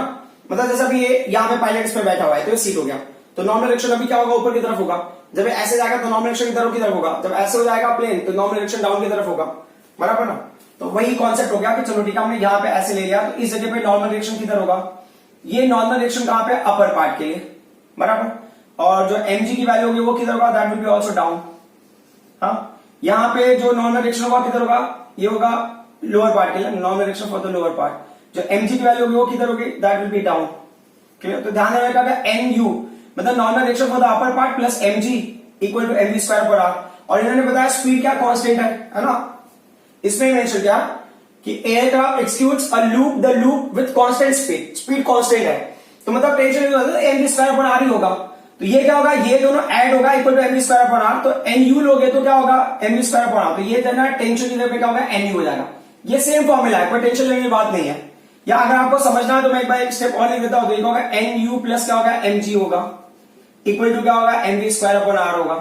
Speaker 1: मतलब जैसा कि ये यहाँ पे पायलट इस पे बैठा हुआ है तो ये सीट हो गया, तो नॉर्मल डायरेक्शन अभी क्या होगा ऊपर की तरफ होगा, जब ऐसे जाएगा तो नॉर्मल डायरेक्शन की तरफ होगा, जब ऐसे हो जाएगा प्लेन तो नॉर्मल डायरेक्शन डाउन की तरफ होगा, बराबर ना। तो वही कॉन्सेप्ट हो गया कि चलो ठीक है हमने यहाँ पे ऐसे ले लिया तो इस जगह पे नॉर्मल डायरेक्शन किधर होगा, ये नॉर्मल डायरेक्शन कहां पे अपर पार्ट के लिए, बराबर। और जो mg की वैल्यू होगी वो किधर होगा, that will be also down. हाँ, यहाँ पे जो नॉर्मल डायरेक्शन होगा किधर होगा, ये होगा लोअर पार्ट के लिए, normal direction for the lower part. जो mg की वैल्यू होगी वो किधर होगी, that will be down. Clear? तो ध्यान रखा गया nu मतलब normal reaction for the upper part plus mg equal to mv square पर आर। और इन्होंने बताया स्पीड क्या कांस्टेंट है ना, इसमें मेंशन किया कि aircraft executes a loop the loop with constant speed, speed constant है तो मतलब टेंशन mv स्क्वायर पर आर ही होगा। तो ये क्या होगा, ये दोनों ऐड होगा इक्वल टू mv स्क्वायर पर आर, तो nu लोगे तो क्या होगा mv स्क्वायर पर आर, तो ये देना टेंशन की जगह पे क्या होगा nu हो जाएगा। ये सेम फॉर्मूला है, कोई टेंशन लेने की बात नहीं है। या अगर आपको समझना है तो मैं एक बार एक स्टेप और लिख देता हूं, तो ये होगा nu प्लस क्या होगा mg होगा इक्वल टू क्या होगा mv स्क्वायर अपॉन आर होगा।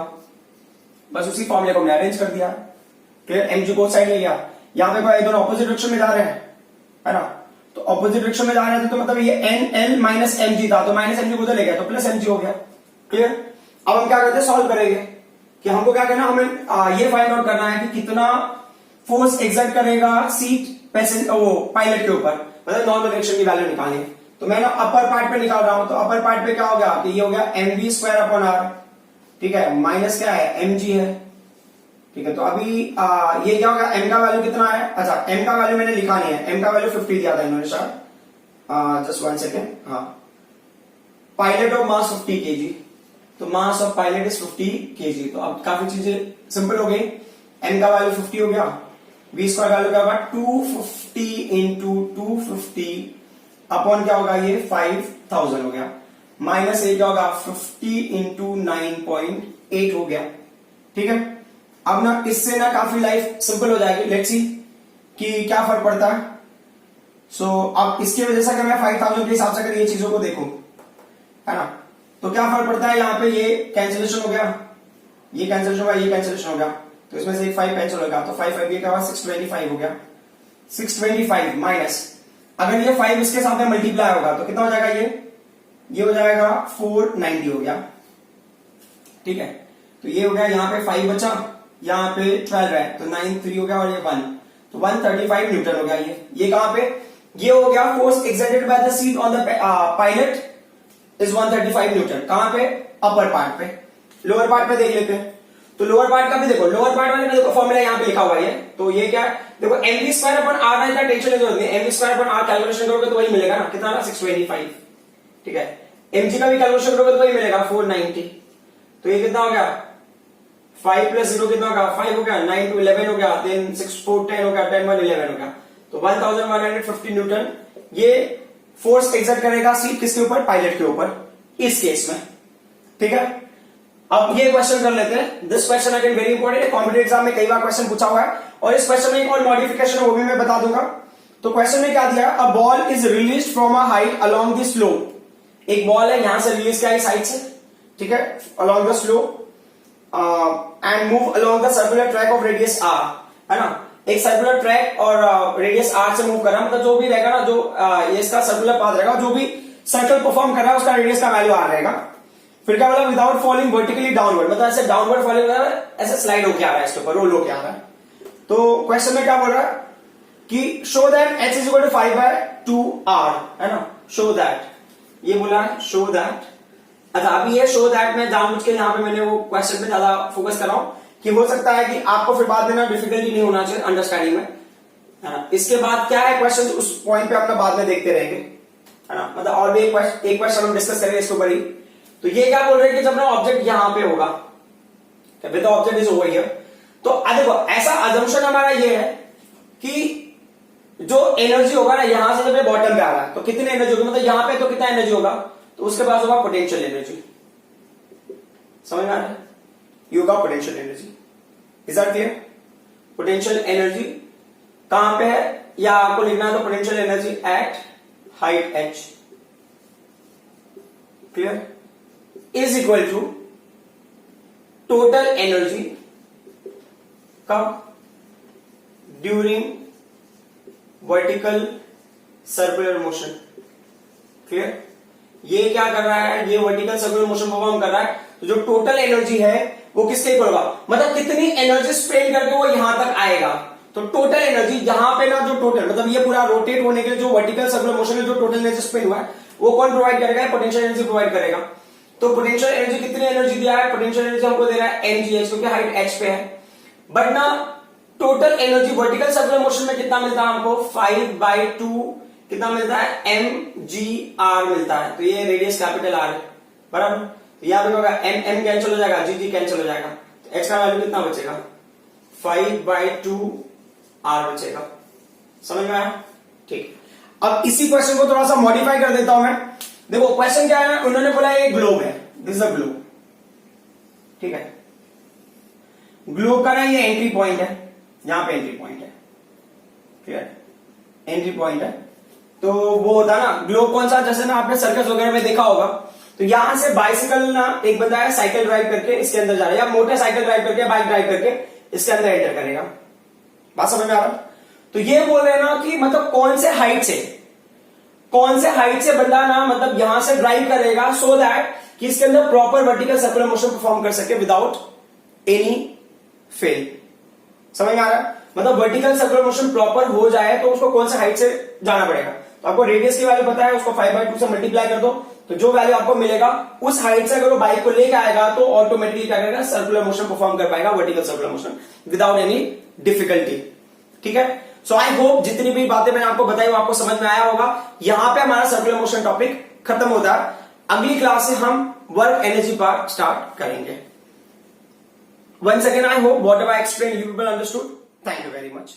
Speaker 1: बस उसी फॉर्मूले को हमने अरेंज कर दिया। क्लियर? mg को साइड ले लिया, यहाँ पे कोई दोनों ऑपोजिट डायरेक्शन में जा रहे हैं है ना, तो ऑपोजिट डायरेक्शन में जा रहे थे तो मतलब ये nl माइनस mg था, तो माइनस mg उधर ले गया तो प्लस mg हो गया। क्लियर? अब हम क्या करते हैं, सॉल्व करेंगे कि हमको क्या करना, हमें ये फाइंड आउट करना है कि कितना फोर्स एक्सर्ट करेगा सीट पैसेंजर वो पायलट के ऊपर, मतलब नॉर्मल डायरेक्शन की वैल्यू निकालनी है। तो मैं ना अपर पार्ट पे निकाल रहा हूं, तो अपर पार्ट पे क्या हो गया कि ये हो गया mv स्क्वायर अपॉन आर, ठीक है, माइनस क्या है mg है, ठीक है। तो अभी ये क्या होगा, m का वैल्यू कितना है, अच्छा m का वैल्यू मैंने लिखा नहीं है, m का वैल्यू 50 दिया था इन्होंने शायद, जस्ट 1 सेकेंड, हाँ, पायलट ऑफ मास 50 kg, तो mass of pilot is 50 kg। तो अब काफी चीजें सिंपल हो गई, m का वैल्यू 50 हो गया, v स्क्वायर वैल्यू क्या होगा 250 इंटू 250 अपॉन क्या होगा ये 5000 हो गया, माइनस ये क्या होगा 50 इंटू 9.8 हो गया। ठीक है, अब ना इससे ना काफी लाइफ सिंपल हो जाएगी। लेट्स सी कि क्या फर्क पड़ता है। सो अब इसकी वजह से अगर मैं 5000 के हिसाब से अगर ये चीजों को देखूं, है ना, तो क्या फर्क पड़ता है, यहाँ पे ये कैंसिलेशन हो गया, ये कैंसिलेशन हो गया, ये कैंसिलेशन हो गया, तो इसमें से एक 5 कैंसिल होगा, तो 5 5 ये क्या हुआ 625 हो गया, 625 माइनस अगर ये 5 इसके साथ में मल्टीप्लाई होगा तो कितना हो जाएगा, ये हो जाएगा 490 हो गया। ठीक है, तो ये हो गया, यहाँ पे 5 बचा, यहाँ पे 12 है, तो 9 3 हो गया और ये 1, तो 135 न्यूटन हो गया। ये कहां पे, ये हो गया force exerted by the seat on the pilot is 135 Newton. कहां पे, अपर पार्ट पे। लोअर पार्ट पे देख लेते हैं, तो लोअर पार्ट का भी देखो, लोअर पार्ट वाले में देखो फॉर्मूला यहाँ पे लिखा हुआ है, तो ये क्या है, देखो mv स्क्वायर अपॉन आर ना, इतना टेंशन की जरूरत नहीं, mv square upon r calculation करोगे तो वही मिलेगा ना, कितना 625। ठीक है, mg का भी कैलकुलेशन करोगे तो वही मिलेगा 490, तो ये कितना हो गया 5 प्लस 0 कितना होगा 5 हो गया, 9 to 11 हो गया, देन 6 4 10 हो गया, 10 1 11 हो गया, तो 1150 न्यूटन ये फोर्स एक्सर्ट करेगा सीट किसके ऊपर, पायलट के ऊपर इस केस में। ठीक है, अब ये क्वेश्चन कर लेते हैं। This question again very important है, कॉम्पिटिटिव एग्जाम में कई बार क्वेश्चन पूछा हुआ है, और इस क्वेश्चन में एक और मॉडिफिकेशन है वो भी मैं बता दूंगा। तो क्वेश्चन में क्या दिया, a ball is release from a height along the slope. एक बॉल है, यहां से रिलीज किया इस हाइट से, ठीक है, along the slope and move along the circular track of radius r, है ना, एक सर्कुलर ट्रैक और रेडियस आर से मूव कर रहा है, मतलब जो भी रहेगा ना, जो ये इसका सर्कुलर पाथ रहेगा, जो भी सर्कल परफॉर्म कर रहा है उसका रेडियस का वैल्यू आर रहेगा। फिर क्या बोला, विदाउट फॉलिंग वर्टिकली डाउनवर्ड, मतलब ऐसे डाउनवर्ड फॉलिंग ऐसे स्लाइड होके आ रहा है, इसके ऊपर रोल होके आ रहा है। तो क्वेश्चन में क्या बोल रहा है कि show that h is equal to 5/2r, है ना, शो दैट, ये बोला है शो दैट। अच्छा, अभी ये शो दैट में जानबूझ के यहाँ पे मैंने वो क्वेश्चन पे ज्यादा फोकस कर रहा हूं कि हो सकता है कि आपको फिर बाद में ना डिफिकल्टी नहीं होना चाहिए अंडरस्टैंडिंग में, है ना। इसके बाद क्या है क्वेश्चन, उस पॉइंट पे अपना बाद में देखते रहेंगे, है ना, मतलब और भी एक क्वेश्चन हम डिस्कस करेंगे इसके ऊपर ही। तो ये क्या बोल रहे हैं कि जब ना ऑब्जेक्ट यहां पे होगा, with object is over here, तो देखो ऐसा अजम्पशन हमारा ये है कि जो एनर्जी होगा ना यहां से जब बॉटम पे आ रहा है तो कितनी एनर्जी होगी, मतलब यहां पे तो कितना एनर्जी होगा, तो उसके पास होगा पोटेंशियल एनर्जी। समझ में आ रहा है, ये होगा potential energy. Is that clear? Potential energy कहां पे है, या आपको लिखना है तो potential energy at height h, clear, is equal to total energy कब, during vertical circular motion. Clear, ये क्या कर रहा है, ये वर्टिकल सर्कुलर मोशन परफॉर्म कर रहा है, तो जो टोटल एनर्जी है वो किसके इक्वल होगा, मतलब कितनी एनर्जी स्पेंड करके वो यहां तक आएगा। तो टोटल एनर्जी यहां पे ना, जो टोटल मतलब ये पूरा रोटेट होने के लिए जो वर्टिकल सर्कुलर मोशन में जो टोटल एनर्जी स्पेंड हुआ है वो कौन प्रोवाइड करेगा, पोटेंशियल एनर्जी प्रोवाइड करेगा। तो पोटेंशियल एनर्जी कितनी एनर्जी दिया है, पोटेंशियल एनर्जी हमको दे रहा है mgh, क्योंकि हाइट h पे है, बट ना total energy vertical circular motion में कितना मिलता है हमको 5/2 कितना मिलता है, mgr मिलता है। तो ये रेडियस कैपिटल आर है, बराबर। तो यहाँ पे होगा m m कैंसिल हो जाएगा, g कैंसिल हो जाएगा, तो x का वैल्यू कितना बचेगा, 5/2 r बचेगा। समझ में आया? ठीक। अब इसी क्वेश्चन को थोड़ा सा मॉडिफाई कर देता हूं मैं। देखो क्वेश्चन क्या है, उन्होंने बोला ये ग्लोब है, दिस इज अ ग्लोब, ठीक है। ग्लोब का ना ये एंट्री पॉइंट है, यहां पे एंट्री पॉइंट है, ठीक है, एंट्री पॉइंट है। तो वो होता ना ग्लोब कौन सा, जैसे ना आपने सर्कस वगैरह में देखा होगा, तो यहां से बाइसिकल ना एक बंदा है साइकिल ड्राइव करके इसके अंदर जा रहा है, या मोटर साइकिल ड्राइव करके बाइक ड्राइव करके इसके अंदर एंटर करेगा। बात समझ में आ रहा? तो ये बोल रहे हैं ना कि मतलब कौन से हाइट से बंदा ना मतलब यहां से ड्राइव करेगा, सो दैट कि इसके अंदर proper vertical circular motion perform कर सके विदाउट एनी फेल। समझ में आ रहा है? मतलब वर्टिकल सर्कुलर मोशन प्रॉपर हो जाए तो उसको कौन से हाइट से जाना पड़ेगा। तो आपको रेडियस की वैल्यू पता है, उसको 5/2 से मल्टीप्लाई कर दो, तो जो वैल्यू आपको मिलेगा उस हाइट से अगर वो बाइक को लेके आएगा तो ऑटोमेटिकली क्या करेगा, सर्कुलर मोशन परफॉर्म कर पाएगा, vertical circular motion without any difficulty. ठीक है। सो आई होप जितनी भी बातें मैंने आपको बताई वो आपको समझ में आया होगा। यहां पे हमारा सर्कुलर मोशन टॉपिक खत्म होता है। अगली क्लास से हम वर्क एनर्जी पार्ट स्टार्ट करेंगे। Once again, I hope whatever I explained you people understood. Thank you very much.